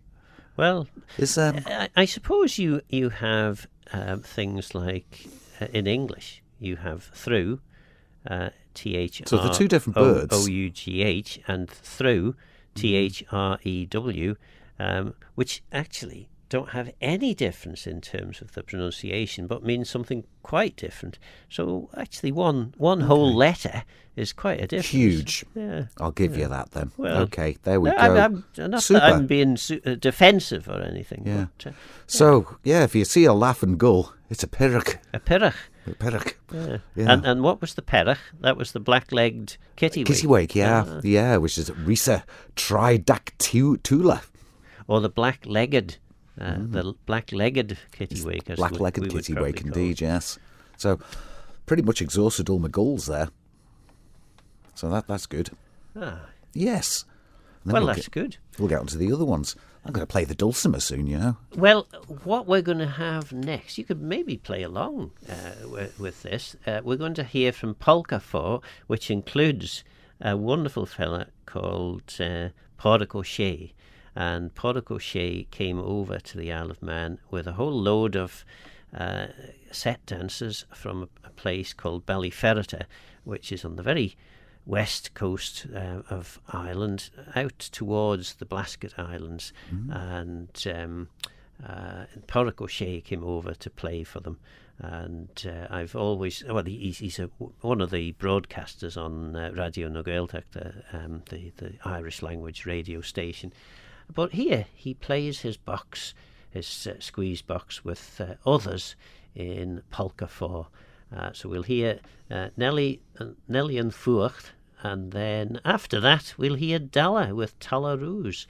Well, Is I suppose you have things like in English you have through, THR. So they're two different birds. OUGH and through, THREW, which actually don't have any difference in terms of the pronunciation, but mean something quite different. So actually, one whole letter is quite a difference. Huge. Yeah. I'll give you that then. Well, okay, there we No, go. I'm not Super. that I'm being defensive or anything. Yeah. But, So, yeah, if you see a laughing gull, it's a Pirrig. a pirrach. A Pirrig. Yeah. Yeah. And what was the pirrach? That was the black-legged kittiwake. Kittiwake, yeah. Yeah, which is Risa tridactula. Or the black-legged. The black-legged kittiwake. as Black-legged we would kittiwake, probably call indeed, it. yes. So, pretty much exhausted all my gulls there. So that's good. Ah, Yes. And then well, we'll that's good. We'll get on to the other ones. I'm going to play the dulcimer soon, you know. Well, what we're going to have next, you could maybe play along with this. We're going to hear from Polka 4, which includes a wonderful fella called Pádraig O'Shea. And Pádraig O'Shea came over to the Isle of Man with a whole load of set dancers from a place called Ballyferrata, which is on the very west coast of Ireland, out towards the Blasket Islands. And Pádraig O'Shea came over to play for them. And I've always... Well, he's one of the broadcasters on Radio na Gaelg, the Irish language radio station. But here he plays his box, his squeeze box, with others in Polka 4. So we'll hear Nelly and Fuacht, and then after that we'll hear Dalla with Tala Rouge.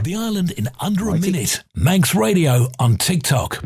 The island in under a minute. Manx Radio on TikTok.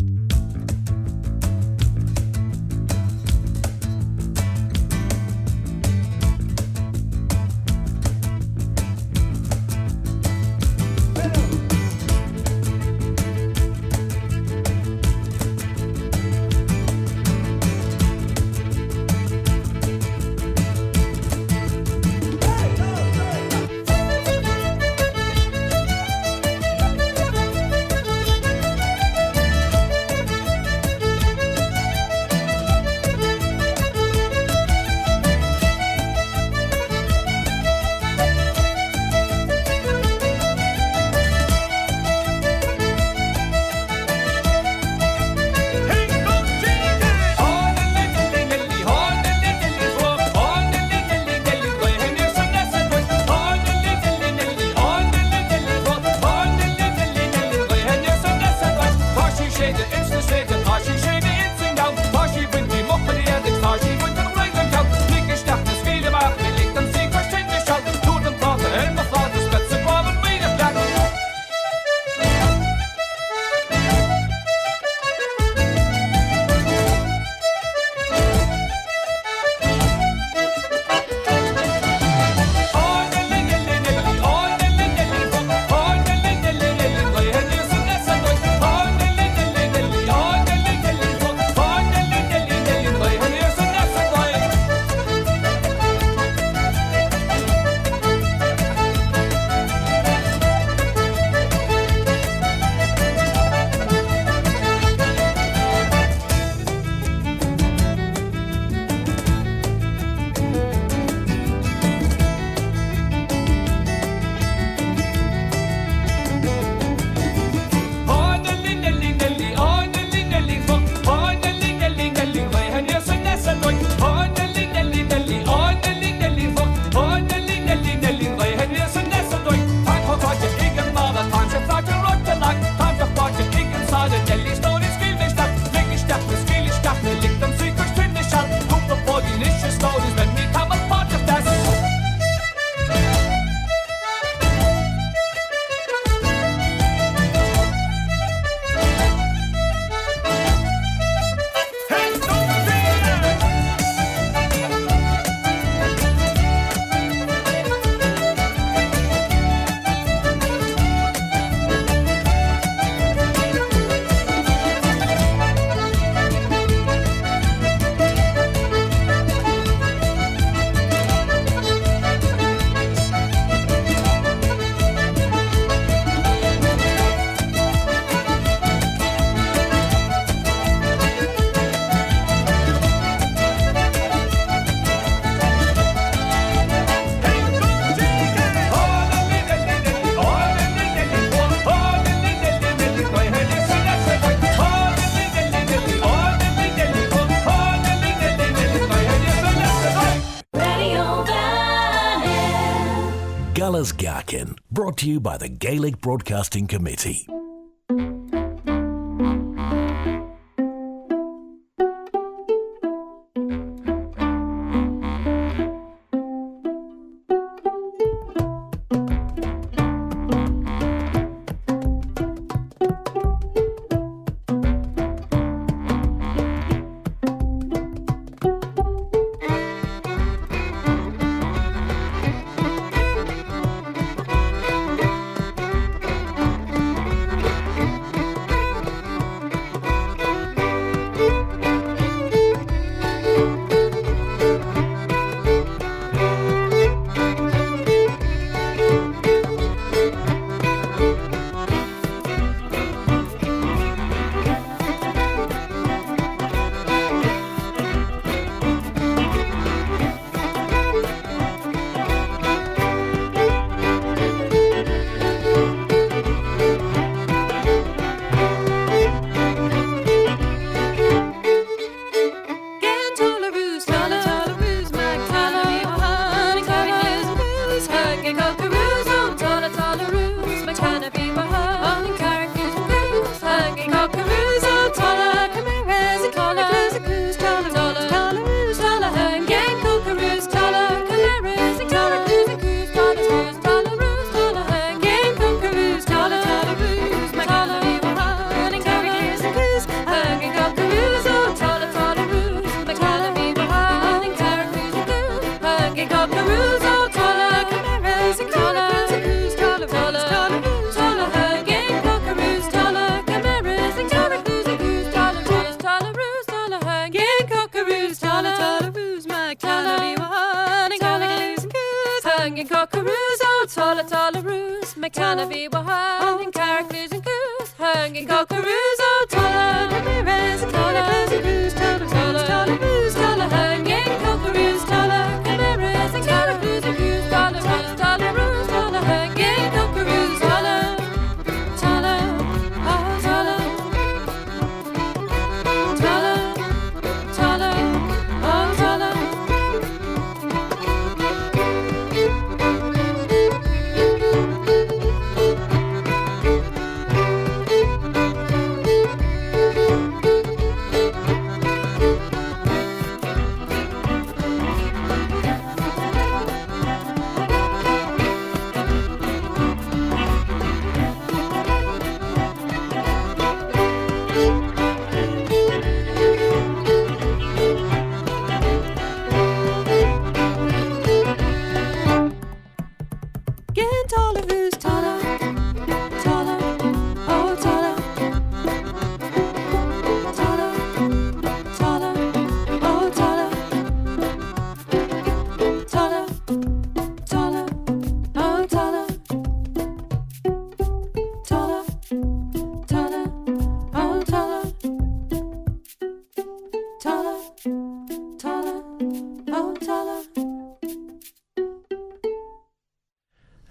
Guller's Gaccan, brought to you by the Gaelic Broadcasting Committee.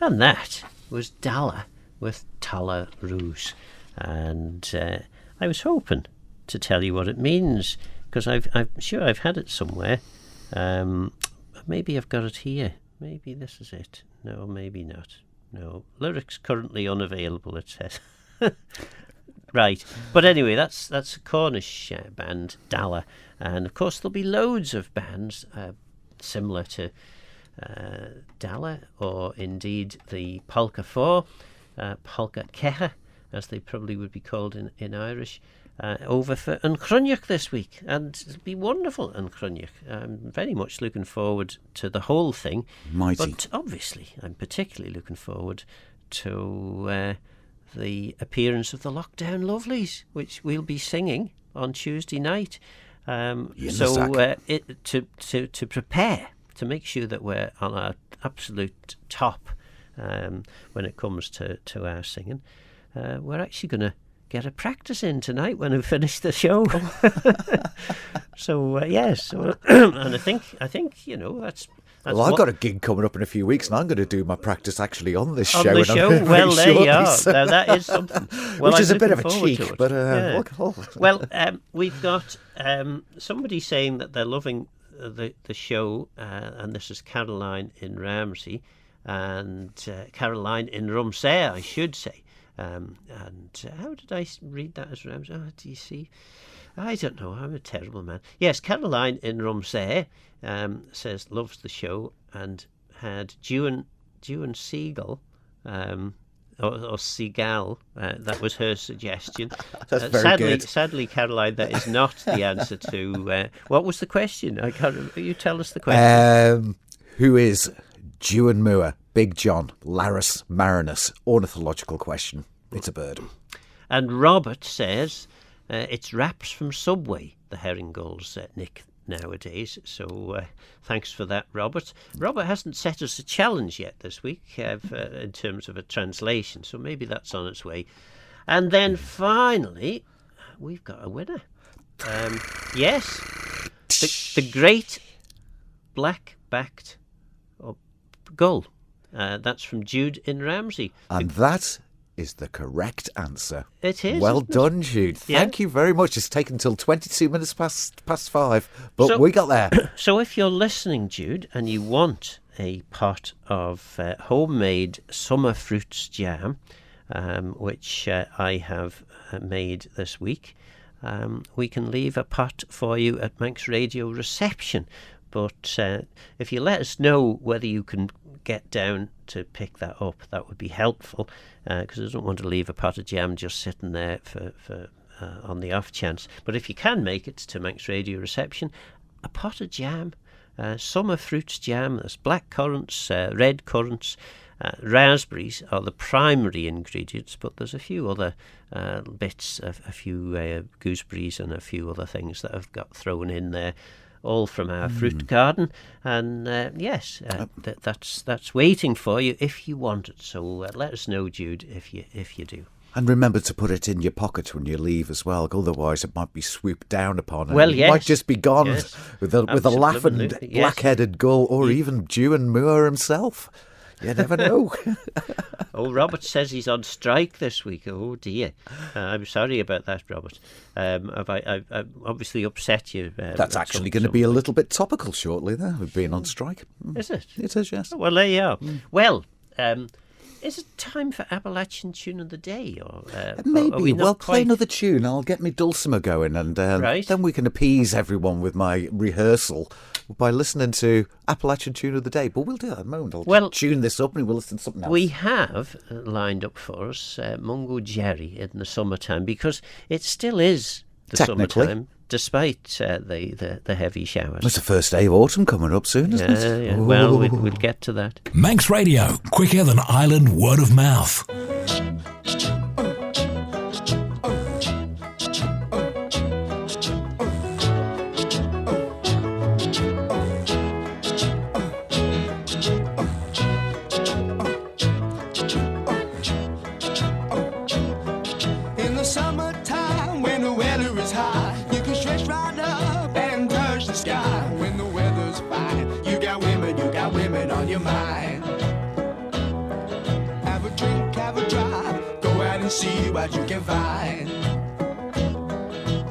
And that was Dalla with Tala Rús. And I was hoping to tell you what it means, because I'm sure I've had it somewhere. Maybe I've got it here. Maybe this is it. No, maybe not. No. Lyrics currently unavailable, it says. Right. But anyway, that's a Cornish band, Dalla. And of course there'll be loads of bands similar to Dalla, or indeed the Polka 4, Polka Ceaut, as they probably would be called in Irish, over for Chronic this week, and it'll be wonderful Chronic. I'm very much looking forward to the whole thing. Mighty. But obviously I'm particularly looking forward to the appearance of the Lockdown Lovelies, which we'll be singing on Tuesday night. So to prepare, to make sure that we're on our absolute top when it comes to our singing, we're actually going to get a practice in tonight when we finish the show. So yes, and I think that's well, I've got a gig coming up in a few weeks, and I'm going to do my practice actually on this show. On the show? Well, there you are. Now, that is something. Well, which is a bit of a cheek, cheek, but yeah. Well, we've got somebody saying that they're loving the show, and this is Caroline in Ramsey, and Caroline in Rumsey, I should say. And how did I read that as Ramsey? Oh, do you see? I don't know. I'm a terrible man. Yes, Caroline in Rumsey says loves the show and had Dewan Seagull or Seagal. That was her suggestion. That's very good. Sadly, Caroline, that is not the answer to what was the question? I can't remember. You tell us the question. Who is Dewan Moor, Big John, Larus Marinus? Ornithological question. It's a bird. And Robert says it's wraps from Subway, the herring gulls nick nowadays. So thanks for that, Robert. Robert hasn't set us a challenge yet this week in terms of a translation, so maybe that's on its way. And then finally, we've got a winner. Yes, the great black-backed gull. That's from Jude in Ramsey. And that is the correct answer. It is. Well done, Jude. Yeah. Thank you very much. It's taken till 22 minutes past 5, but we got there. So if you're listening, Jude, and you want a pot of homemade summer fruits jam, which I have made this week, we can leave a pot for you at Manx Radio reception. But if you let us know whether you can get down to pick that up, that would be helpful, because I don't want to leave a pot of jam just sitting there for on the off chance. But if you can make it to Manx Radio reception, a pot of jam, summer fruits jam, there's black currants, red currants, raspberries are the primary ingredients, but there's a few other bits, a few gooseberries and a few other things that I've got thrown in there, all from our fruit garden. And yes, that's waiting for you if you want it. So let us know, Jude, if you do. And remember to put it in your pocket when you leave as well, otherwise it might be swooped down upon and Well, it yes. might just be gone Yes. with a laughing Absolutely, yes. black-headed gull, or even Dewan Moor himself. You never know. Oh, Robert says he's on strike this week. Oh, dear. I'm sorry about that, Robert. I've obviously upset you. That's actually going to be a little bit topical shortly, there, with being on strike. Is it? It is, yes. Well, there you are. Well, is it time for Appalachian Tune of the Day? Or Maybe. Well, play quite... another tune. I'll get me dulcimer going, and Right. then we can appease everyone with my rehearsal by listening to Appalachian Tune of the Day. But we'll do that in a moment. I'll tune this up and we'll listen to something else. We have lined up for us Mungo Jerry in the summertime, because it still is the Technically. summertime, despite the heavy showers. It's the first day of autumn coming up soon, isn't it? Yeah. Well, we'll get to that. Manx Radio, quicker than Ireland word of mouth. In the summertime, when the weather is high, you can stretch right up and touch the sky. When the weather's fine, you got women on your mind. Have a drink, have a drive, go out and see what you can find.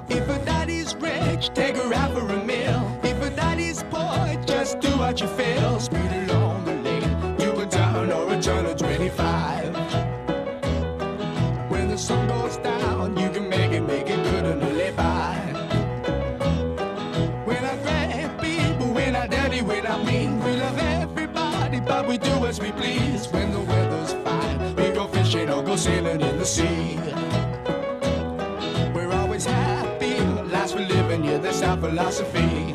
If a daddy's rich, take her out for a meal. If a daddy's poor, just do what you feel. Speed along the lane, you go down or a turn of 25. When the sun goes down, you can make it good and live by. When I grab people, when I dirty, when I mean, we love everybody, but we do as we please. When the weather's fine, we go fishing or go sailing in the sea. We're always happy, lives we're living, yeah, that's our philosophy.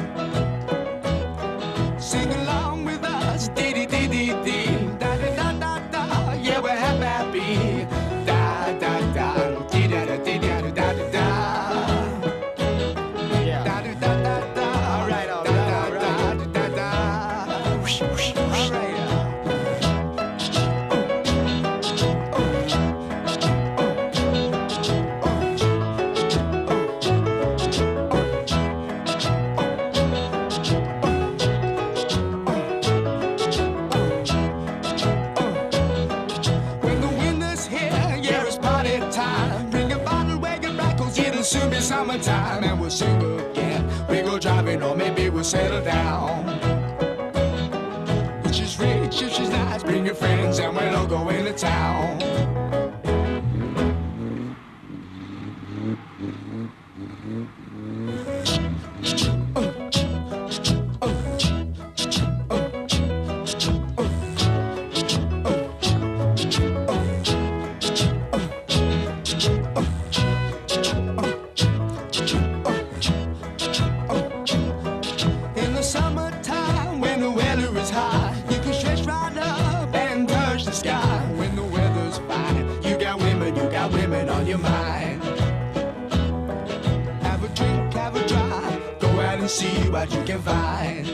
Sing along with us, dee dee dee dee dee, da da da da da, yeah, we're happy. Da da da, dee da da dee da da da da da. Yeah. Da da da da da, all right, all right, da da da. Whoosh, whoosh, all right. When the winter's here, yeah, it's party time. Bring a bottle, wagon back, 'cause it'll soon be summertime. And we'll sing again. We go driving, or maybe we'll settle down. If she's rich, if she's not, guys, bring your friends, and we'll all go into town. See what you can find.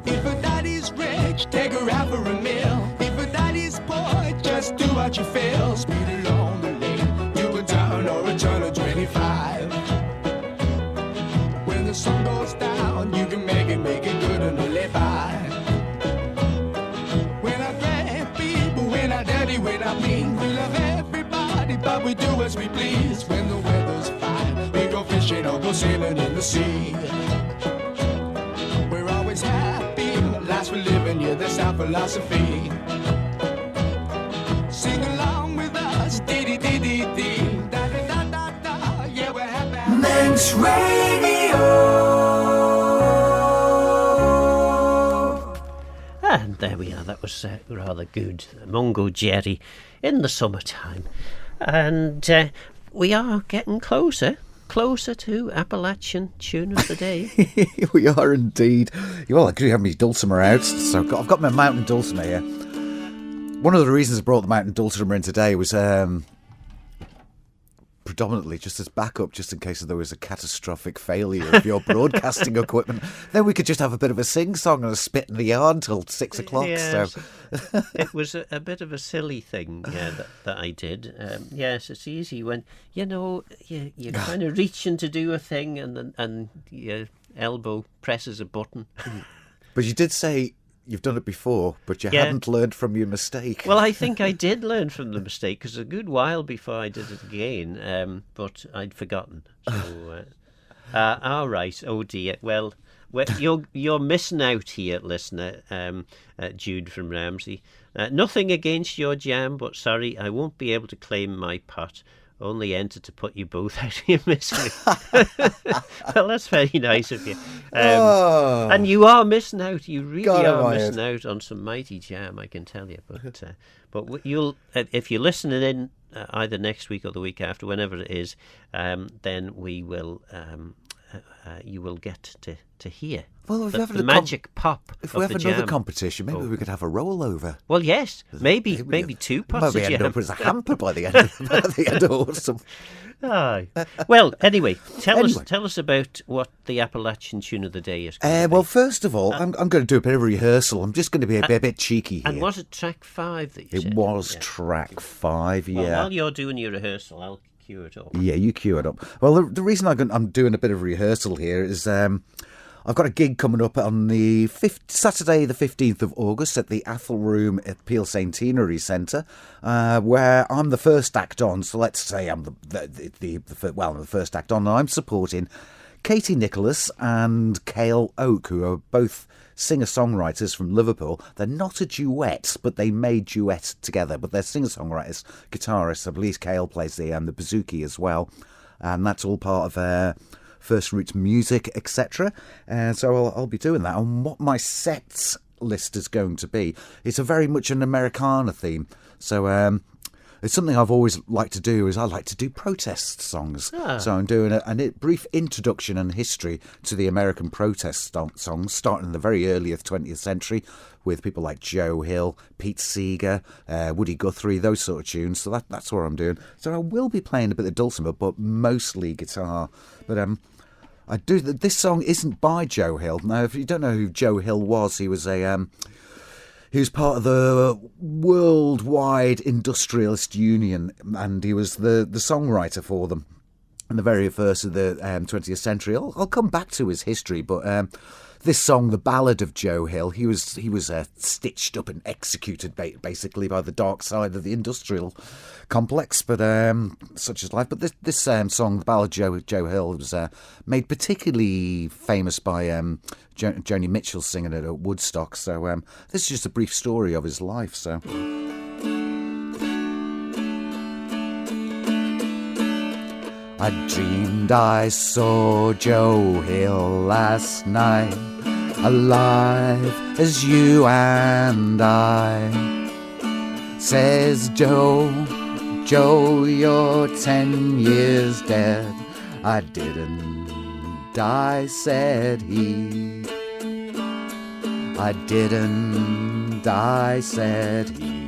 If a daddy's rich, take her out for a meal. If a daddy's poor, just do what you feel. Speed along the lane, you can turn or a turn of 25. When the sun goes down, you can make it good and live by. We're not bad people, we're not dirty, we're not mean. We love everybody, but we do as we please. When the weather's fine, we go fishing or go sailing in the sea. We're always happy, the lives we're living, yeah, that's our philosophy. Sing along with us, dee-dee-dee-dee-dee, da-da-da-da-da, yeah, we're happy. Manx Radio. And there we are, that was rather good. Mungo Jerry in the summertime. And we are getting closer to Appalachian tune of the day. We are indeed. Well, I could have my dulcimer out, so I've got my mountain dulcimer here. One of the reasons I brought the mountain dulcimer in today was predominantly just as backup, just in case there was a catastrophic failure of your broadcasting equipment. Then we could just have a bit of a sing-song and a spit in the yard till 6 o'clock. Yes. So. It was a bit of a silly thing that I did. Yes, it's easy when, you're kind of reaching to do a thing and your elbow presses a button. But you did say you've done it before, but you hadn't learned from your mistake. Well, I think I did learn from the mistake, because a good while before I did it again, but I'd forgotten. So, all right. Oh dear. Well, you're missing out here, listener. Jude from Ramsey. Nothing against your jam, but sorry, I won't be able to claim my pot. Only entered to put you both out of your misery. Well, that's very nice of you. And you are missing out. You really are missing out on some mighty jam, I can tell you. But you'll, if you're listening in either next week or the week after, whenever it is, then we will. You will get to hear the magic pop. If we have another competition, maybe we could have a rollover. Well, yes, maybe 2 pots of jam. Maybe end up as a hamper by the end of autumn. Well, anyway, tell us about what the Appalachian tune of the day is. Well, first of all, I'm going to do a bit of rehearsal. I'm just going to be a bit cheeky here. And was it track 5 that you said? It was track 5, yeah. Well, while you're doing your rehearsal, I'll cue it up. Yeah, you cue it up. Well, the reason I'm doing a bit of rehearsal here is I've got a gig coming up on the Saturday the 15th of August at the Athol Room at Peel Centenary Centre, where I'm the first act on. So let's say I'm I'm the first act on. I'm supporting Katie Nicholas and Gaelg, who are both singer-songwriters from Liverpool. They're not a duet, but they made duets together. But they're singer-songwriters, guitarists. I believe Gael plays the bouzouki as well. And that's all part of First Roots Music, etc. So I'll be doing that. And what my sets list is going to be, it's a very much an Americana theme. So it's something I've always liked to do, is I like to do protest songs. So I'm doing a brief introduction and history to the American protest songs, starting in the very early 20th century with people like Joe Hill, Pete Seeger, Woody Guthrie, those sort of tunes. So that's what I'm doing. So I will be playing a bit of dulcimer, but mostly guitar. But I do. This song isn't by Joe Hill. Now, if you don't know who Joe Hill was, he was he was part of the Worldwide Industrialist Union, and he was the songwriter for them in the very first of the 20th century. I'll come back to his history, but This song, The Ballad of Joe Hill, he was stitched up and executed basically by the dark side of the industrial complex, but such is life. But this song, The Ballad of Joe Hill, was made particularly famous by Joni Mitchell singing it at Woodstock. So this is just a brief story of his life. So. I dreamed I saw Joe Hill last night, alive as you and I. Says Joe, you're 10 years dead. I didn't die, said he. I didn't die, said he.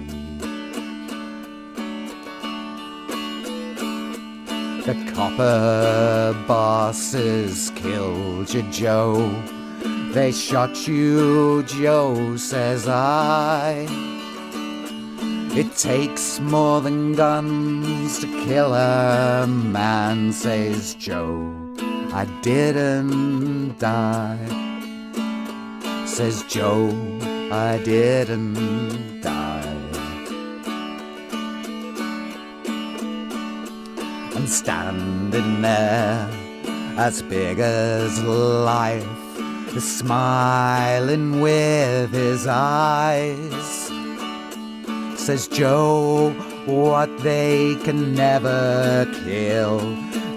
The copper bosses killed you, Joe. They shot you, Joe, says I. It takes more than guns to kill a man, says Joe. I didn't die, says Joe. I didn't die. And standing there, as big as life, smiling with his eyes, says Joe, what they can never kill,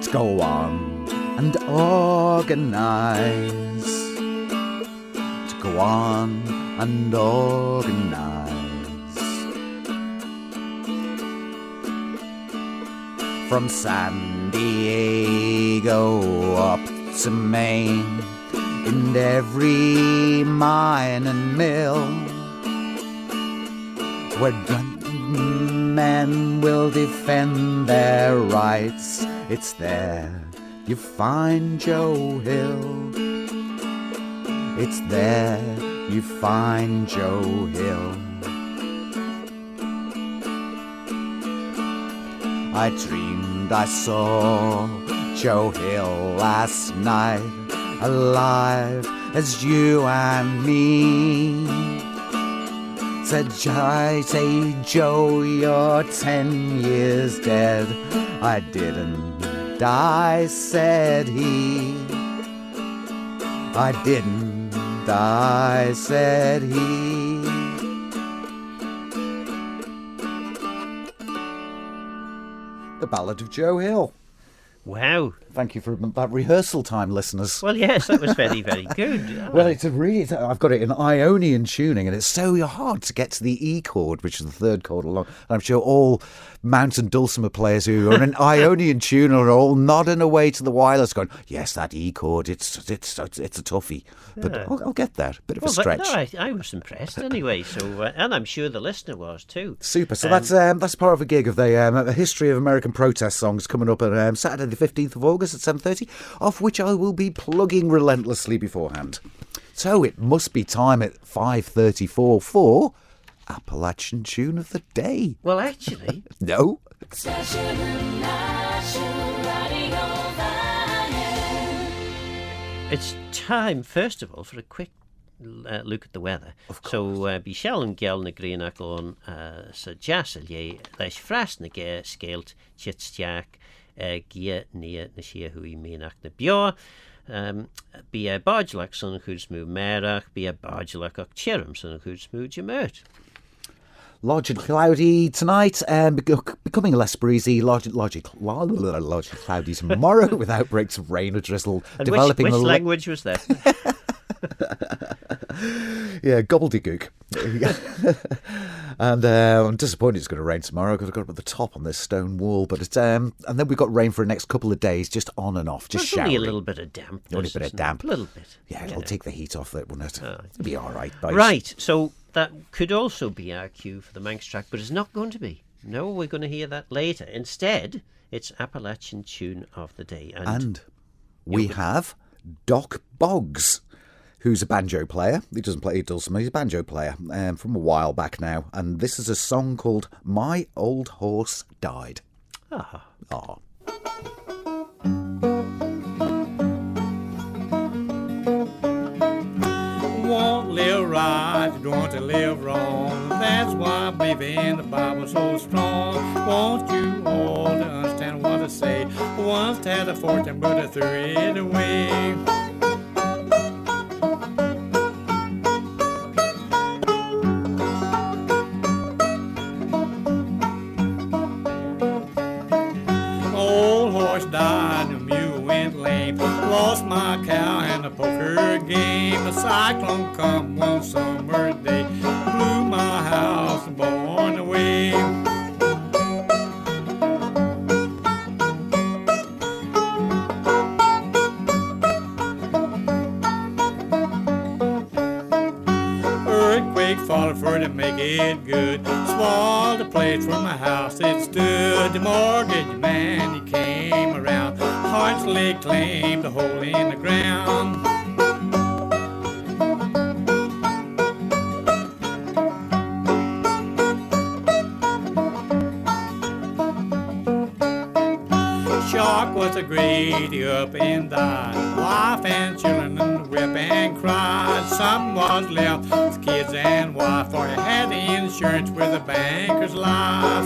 to go on and organize, to go on and organize. From San Diego up to Maine, in every mine and mill, where men will defend their rights, it's there you find Joe Hill. It's there you find Joe Hill. I dreamed I saw Joe Hill last night, alive as you and me. Said I say, Joe, you're 10 years dead. I didn't die, said he. I didn't die, said he. The Ballad of Joe Hill. Wow. Thank you for that rehearsal time, listeners. Well, yes, that was very, very good. Well, I've got it in Ionian tuning, and it's so hard to get to the E chord, which is the third chord along. And I'm sure all mountain dulcimer players who are in an Ionian tune are all nodding away to the wireless going, yes, that E chord, it's a toughie. But Yeah. I'll get that. Bit of a stretch. I was impressed anyway, so and I'm sure the listener was too. Super. So that's part of a gig of the history of American protest songs coming up on Saturday the 15th of August at 7:30, of which I will be plugging relentlessly beforehand. So it must be time at 5:34 for Appalachian Tune of the Day. Well, actually... No. It's time, first of all, for a quick look at the weather. So, be shall and Gael na Grianach on sa Jasalye, leis fras na Gael scaled chit stiagh, Gia nia na Shia hui menach na Bio, be a Bajlak son who's moved Merach, be a Bajlak och Cherum son who's moved Jamert. Large and cloudy tonight, becoming less breezy. Large and cloudy tomorrow with outbreaks of rain or drizzle. And developing which language was that? Yeah, gobbledygook. And I'm disappointed it's going to rain tomorrow because I've got up at the top on this stone wall. But it's and then we've got rain for the next couple of days, just on and off, just There's only showering. a little bit of damp. Only a bit of damp. A little bit. Yeah, it'll take the heat off it, won't it? It'll be all right. Boys. Right, so that could also be our cue for the Manx track, but it's not going to be. No, we're going to hear that later. Instead, it's Appalachian Tune of the Day. And we have Doc Boggs, who's a banjo player. He doesn't play dulcimer, he's a banjo player from a while back now. And this is a song called My Old Horse Died. Ah. Oh. right, you don't want to live wrong. That's why I believe in the Bible so strong. Won't you all to understand what I say? Once had a fortune, but I threw it away. Old horse died, the mule went lame. Lost my cow in a poker game. A cyclone come one summer day, blew my house and borne away. Earthquake followed for to make it good. Swallowed the place where my house it stood. The mortgage man, he came around. Heartily claimed a hole in the ground. Shark was a greedy up and died. Wife and children and whip and cried. Some was left with kids and wife, for he had the insurance with the banker's life.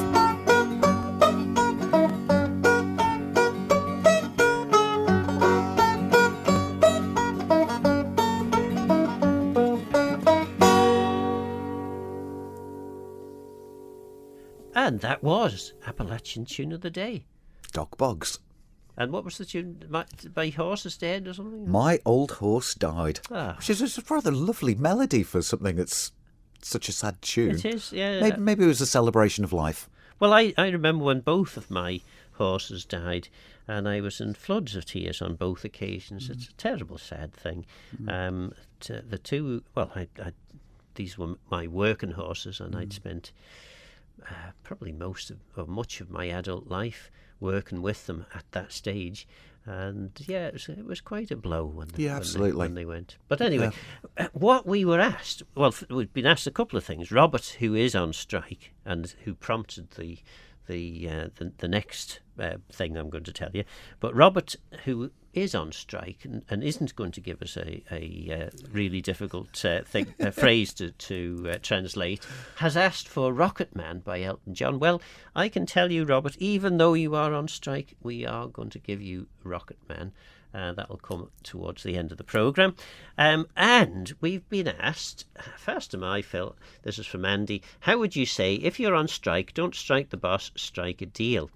And that was Appalachian Tune of the Day. Doc Boggs. And what was the tune? My horse is dead or something? My Old Horse Died. Ah. Which is a rather lovely melody for something that's such a sad tune. It is, yeah. Maybe it was a celebration of life. Well, I remember when both of my horses died, and I was in floods of tears on both occasions. It's a terrible, sad thing. The two, well, these were my working horses, and I'd spent probably much of my adult life working with them at that stage, and yeah, it was quite a blow when they went. But anyway, what we were asked, well, we've been asked a couple of things. Robert, who is on strike and who prompted the next thing I'm going to tell you, but Robert, who is on strike and isn't going to give us a really difficult phrase to translate, has asked for Rocket Man by Elton John. Well, I can tell you, Robert, even though you are on strike, we are going to give you Rocket Man. That'll come towards the end of the programme. And we've been asked, first of all, Phil, this is from Andy, how would you say, if you're on strike, don't strike the boss, strike a deal?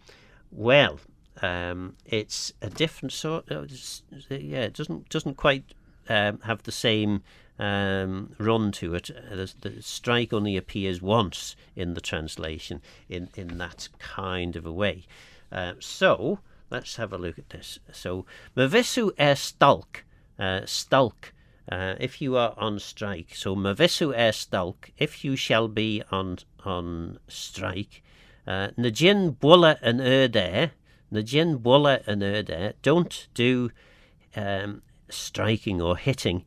Well, it's a different sort. It doesn't quite have the same run to it. The strike only appears once in the translation in that kind of a way. So let's have a look at this. So, Mavisu stalk, stalk. If you are on strike, so Mavisu stalk. If you shall be on strike, Najin bulla and erde. Najin bulla and erde. Don't do striking or hitting.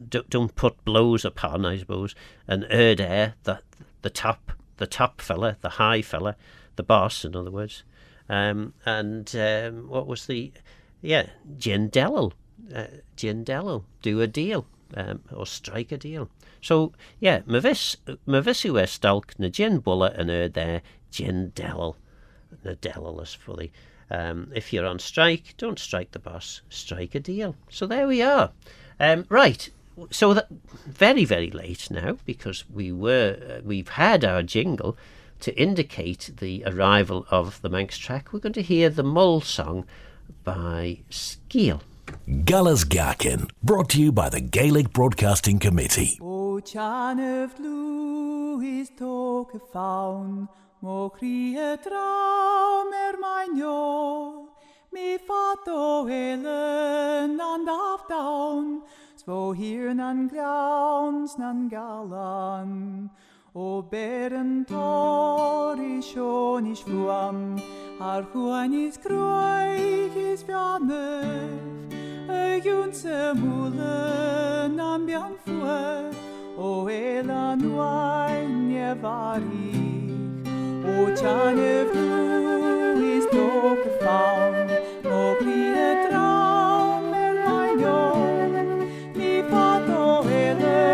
Don't put blows upon, I suppose. And erde, the top fella, the high fella, the boss, in other words. What was the Jindello, do a deal, or strike a deal. So yeah, Mavisu stalk na Jin bulla and there Jindello, na delilus fully. If you're on strike, don't strike the boss, strike a deal. So there we are. Right. So that very, very late now, because we've had our jingle to indicate the arrival of the Manx track. We're going to hear the Mull song by Ceaut. Gullas Gaccan, brought to you by the Gaelic Broadcasting Committee. O Chanef Louis toke faun, mo crie traum magnol, mi fato helen and af down, svo hier nan grouns nan galan. O beren tori schon is fluam, ar chuan is groig is fianef, junse mulen am bian fuer, o elan wain nevari. O chanef is toke faun, mo crie traum magnol, mi fato ele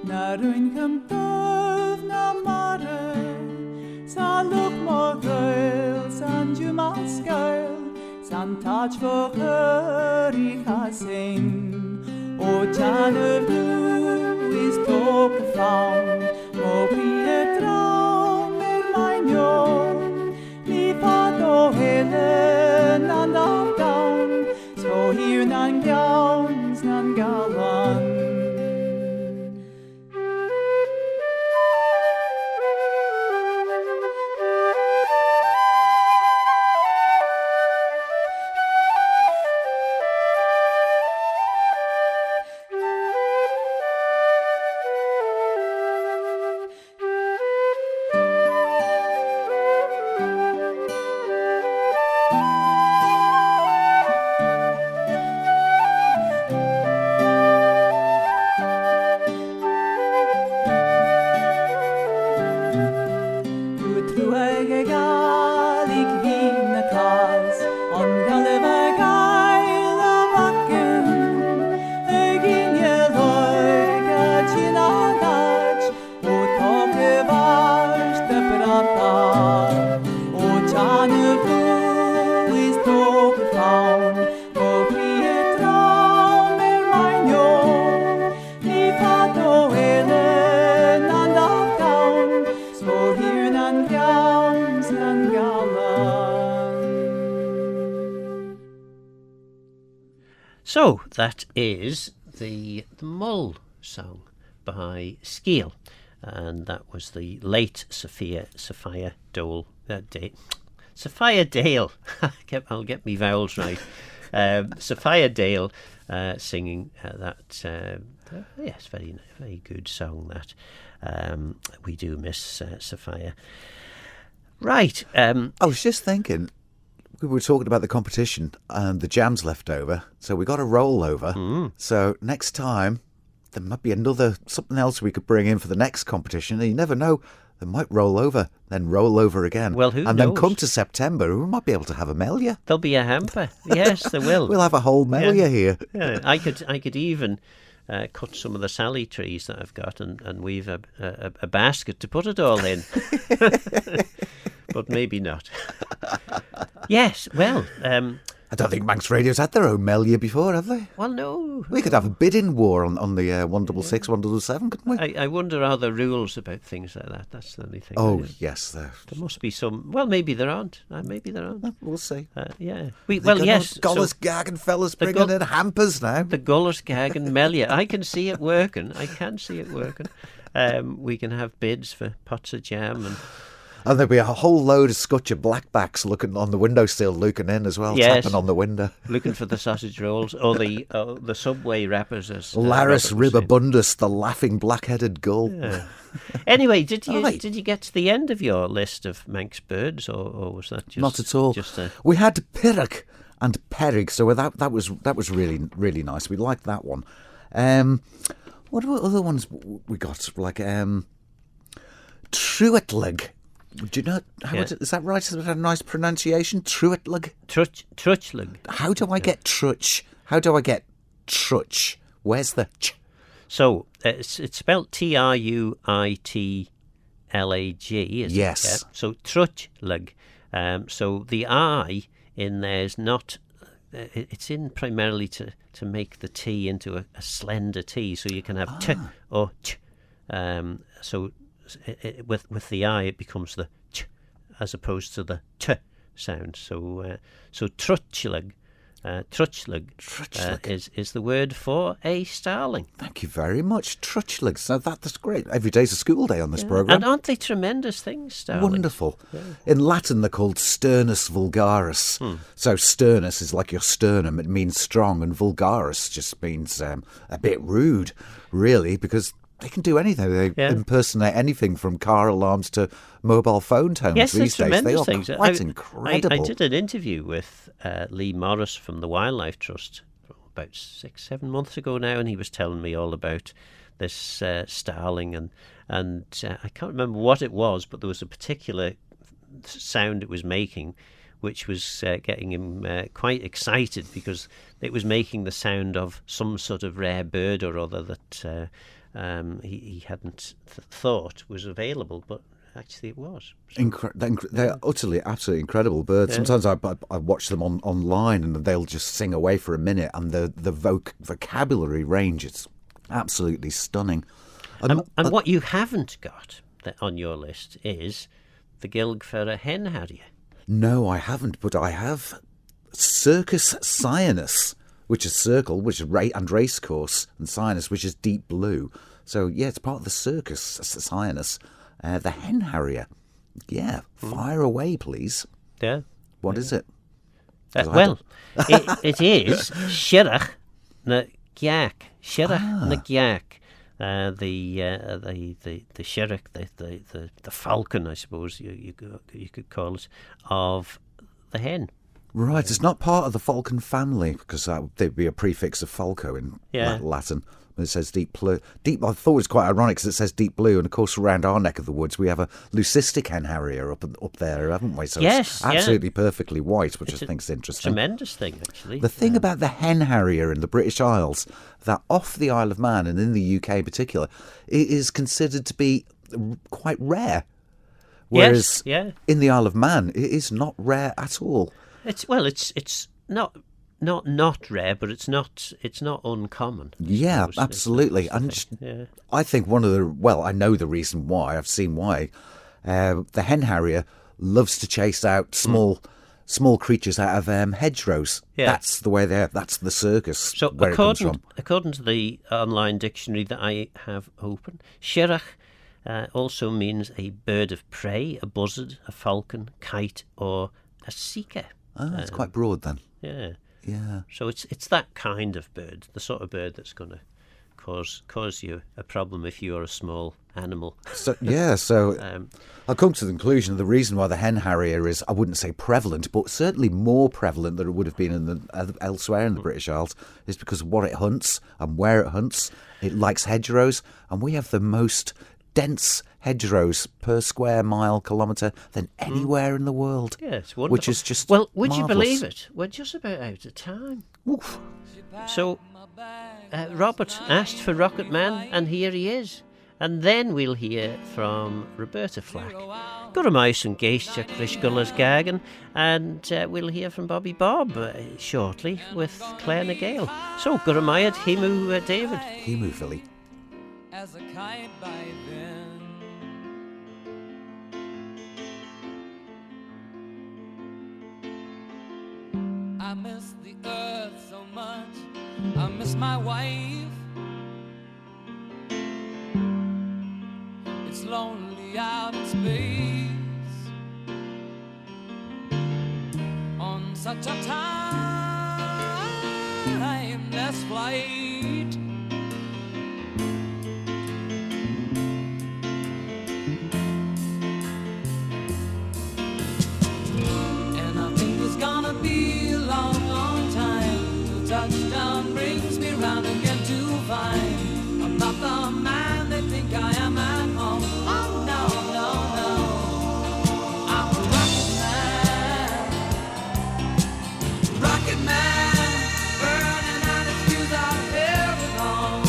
na rwy'n cymbydd na mare, sa lwch mor Ghael, sa'n jumas Gael, sa'n taj fo hyri chasing, o jan y blw is dog y llawn, o bri y drawn mae'n ion, mi fad o helen and ar down, so here na'n gawns na'n galan. So that is the Mull song by Skeal, and that was the late Sophia Dole. Sophia Dale. I'll get me vowels right. Sophia Dale singing that. Yes, very very good song. That we do miss Sophia. Right. I was just thinking. We were talking about the competition and the jams left over, so we got a rollover. So next time there might be something else we could bring in for the next competition, and you never know, they might roll over, then roll over again. Well, who knows? And then come to September, we might be able to have a Melia. There'll be a hamper. Yes, there will. We'll have a whole Melia here. Yeah, I could even cut some of the sally trees that I've got and weave a basket to put it all in. But maybe not. Yes, well... I don't think Manx Radio's had their own Melia before, have they? Well, no. We could have a bidding war on the 166, 177, couldn't we? I wonder are there rules about things like that. That's the only thing. Oh, yes. There must be some... Well, maybe there aren't. Maybe there aren't. We'll see. Yeah. Yes. Goll's Gaccan fellas bringing in hampers now. The Goll's Gaccan Melia. I can see it working. We can have bids for pots of jam and... And there'll be a whole load of scutcher blackbacks looking on the windowsill, looking in as well, tapping on the window. Looking for the sausage rolls, or the Subway wrappers. As Laris ribabundus, the laughing black-headed gull. Yeah. Anyway, did you get to the end of your list of Manx birds, or was that just... Not at all. We had Pirrock and Perig, so that was really, really nice. We liked that one. What about other ones we got? Like Truitlig. Do you know is that right? Is that a nice pronunciation? Truitlig? Truchlig. How do I get trutch? How do I get trutch? Where's the ch? So it's spelled Truitlag, isn't yes. it? Yeah. So Truchlig. So the I in there is not. It's in primarily to make the T into a slender T, so you can have t or ch. So with the I, it becomes the ch as opposed to the t sound. So Truchlig. Truchlig is the word for a starling. Thank you very much, Truchlig. So that's great. Every day's a school day on this programme. And aren't they tremendous things, starlings? Wonderful. Yeah. In Latin, they're called sternus vulgaris. So sternus is like your sternum. It means strong, and vulgaris just means a bit rude, really, because they can do anything. They impersonate anything from car alarms to mobile phone tones these days. They are things. Quite incredible. I did an interview with Lee Morris from the Wildlife Trust about 6-7 months ago now, and he was telling me all about this starling, and I can't remember what it was, but there was a particular sound it was making which was getting him quite excited, because it was making the sound of some sort of rare bird or other that he hadn't thought was available, but actually it was. So, They're utterly, absolutely incredible birds. Yeah. Sometimes I watch them online and they'll just sing away for a minute, and the vocabulary range is absolutely stunning. And what you haven't got on your list is the Gaelg for a hen harrier. No, I haven't, but I have Circus Cyanus, which is circle, which is and race course, and Cyanus, which is deep blue. So, yeah, it's part of the Circus Cyanus. The hen harrier. Yeah, fire away, please. Yeah. What is it? Well, it is Shirach na Ghac. Shirach na Ghac. The Shirach, the falcon, I suppose you could call it, of the hen. Right, it's not part of the falcon family, because there'd be a prefix of falco in Latin. It says deep blue. I thought it was quite ironic because it says deep blue, and of course around our neck of the woods we have a leucistic hen harrier up there, haven't we? So yes, it's absolutely perfectly white, which I think is interesting. Tremendous thing, actually. The thing about the hen harrier in the British Isles, that off the Isle of Man and in the UK in particular, it is considered to be quite rare. Whereas in the Isle of Man, it is not rare at all. It's not rare, but it's not uncommon. Yeah, absolutely. And I think I know the reason why. I've seen why. The hen harrier loves to chase out small creatures out of hedgerows. Yeah. That's the way that's the circus. So where it comes from. According to the online dictionary that I have open, Shirach also means a bird of prey, a buzzard, a falcon, kite, or a ceaut. It's quite broad then. Yeah. Yeah. So it's that kind of bird, the sort of bird that's going to cause you a problem if you're a small animal. So I've come to the conclusion the reason why the hen harrier is, I wouldn't say prevalent, but certainly more prevalent than it would have been elsewhere in the British Isles, is because of what it hunts and where it hunts. It likes hedgerows, and we have the most dense hedgerows per square kilometre than anywhere in the world. Yeah, it's wonderful. Which is just well, would marvellous. you believe it? We're just about out of time. Oof. So Robert asked for Rocket Man, and here he is. And then we'll hear from Roberta Flack. Guramaus and Geistach Rishgullas Gaccan, and we'll hear from Bobby Bob shortly with Claire na Gael. So Guramayad, Himu David. Himu Philly. As a kite by then, I miss the earth so much. I miss my wife. It's lonely out in space on such a timeless flight. Gonna be a long, long time till touchdown brings me round again to find I'm not the man they think I am at home. Oh no, no, no, I'm a rocket man, burning out his fuse out here alone.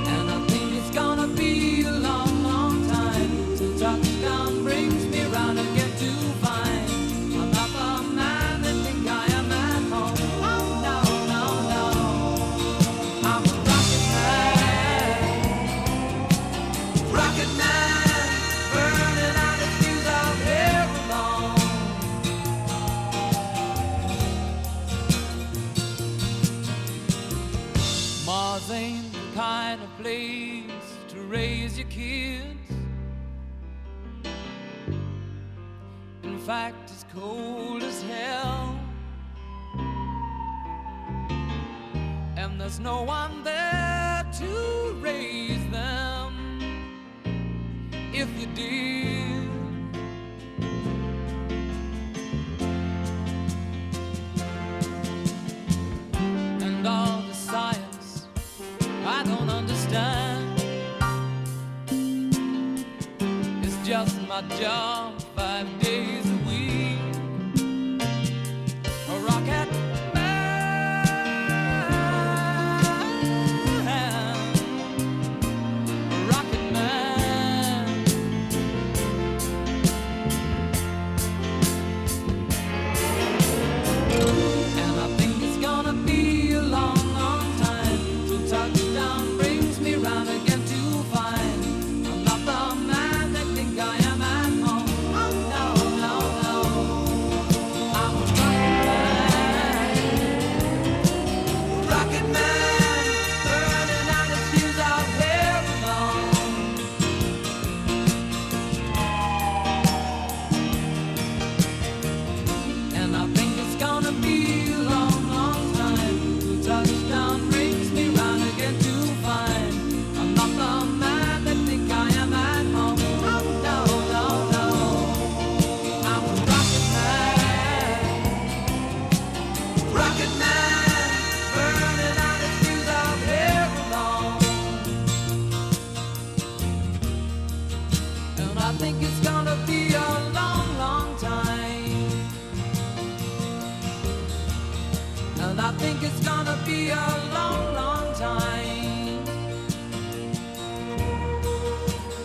And I think it's gonna be a long touchdown brings me round again to find I'm not the man that think I am at home. Oh no, no, no, I'm a rocket man, burning out his fuse out here alone. Mars ain't the kind of place to raise your kids. In fact, it's cold as hell, and there's no one there to raise them if you did. And all the science I don't understand, it's just my job 5 days a week. A rocket man. think it's gonna be a long, long time.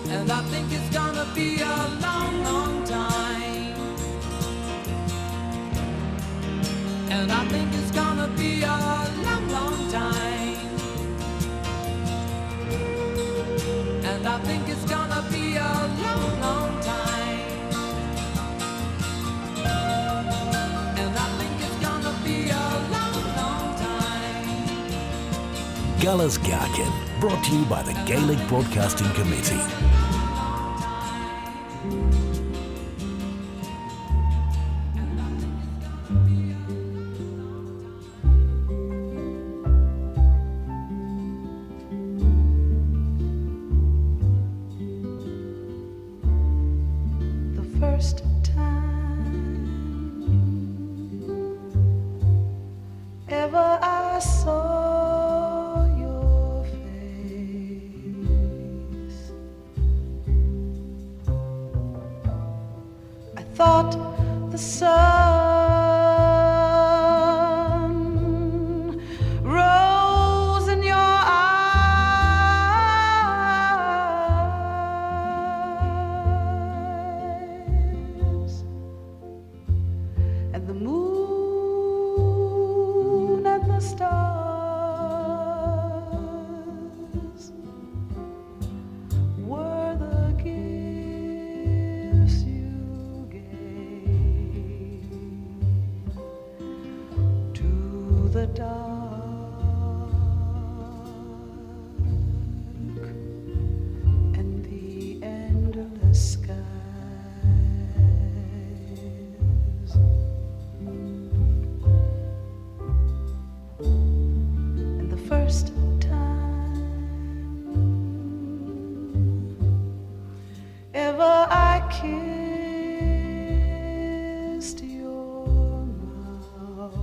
And I think it's gonna be a long, long time. And I think it's gonna be a long, long time. And I think it's gonna be a long, long time. And I think it's gonna be a long, long time. Guller's Gaccan, brought to you by the Gaelic Broadcasting Committee. First time ever I saw your face, I thought the sun rose in your and the moon and the stars were the gifts you gave to the dark and the endless skies. And the first time ever I kissed your mouth,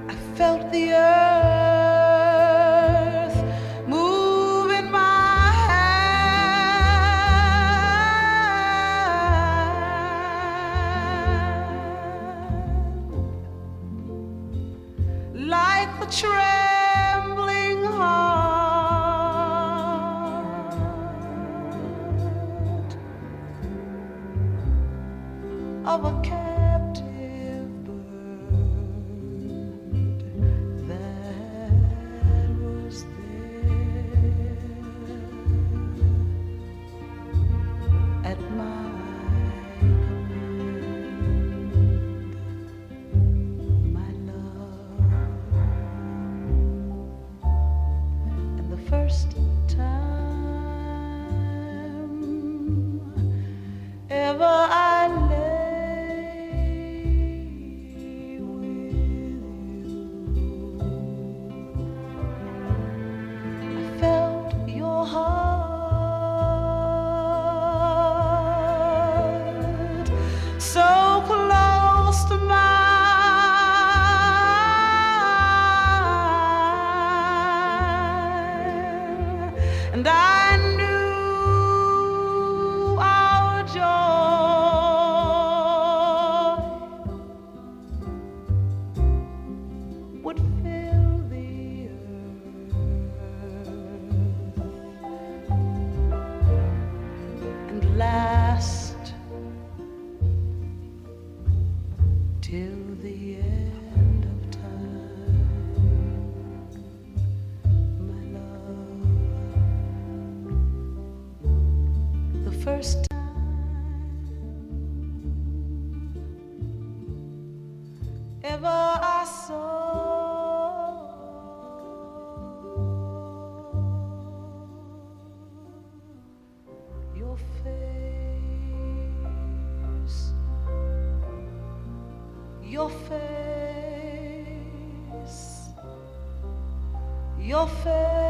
I felt the earth move in my hand, like the trembling heart of a captive bird that was there at my command, my love. And the first time ever I lay with you, I felt your heart so close to mine, and I knew our joy would fill the earth and last till the end of time, my love. The first time ever I saw your face, your face, your face.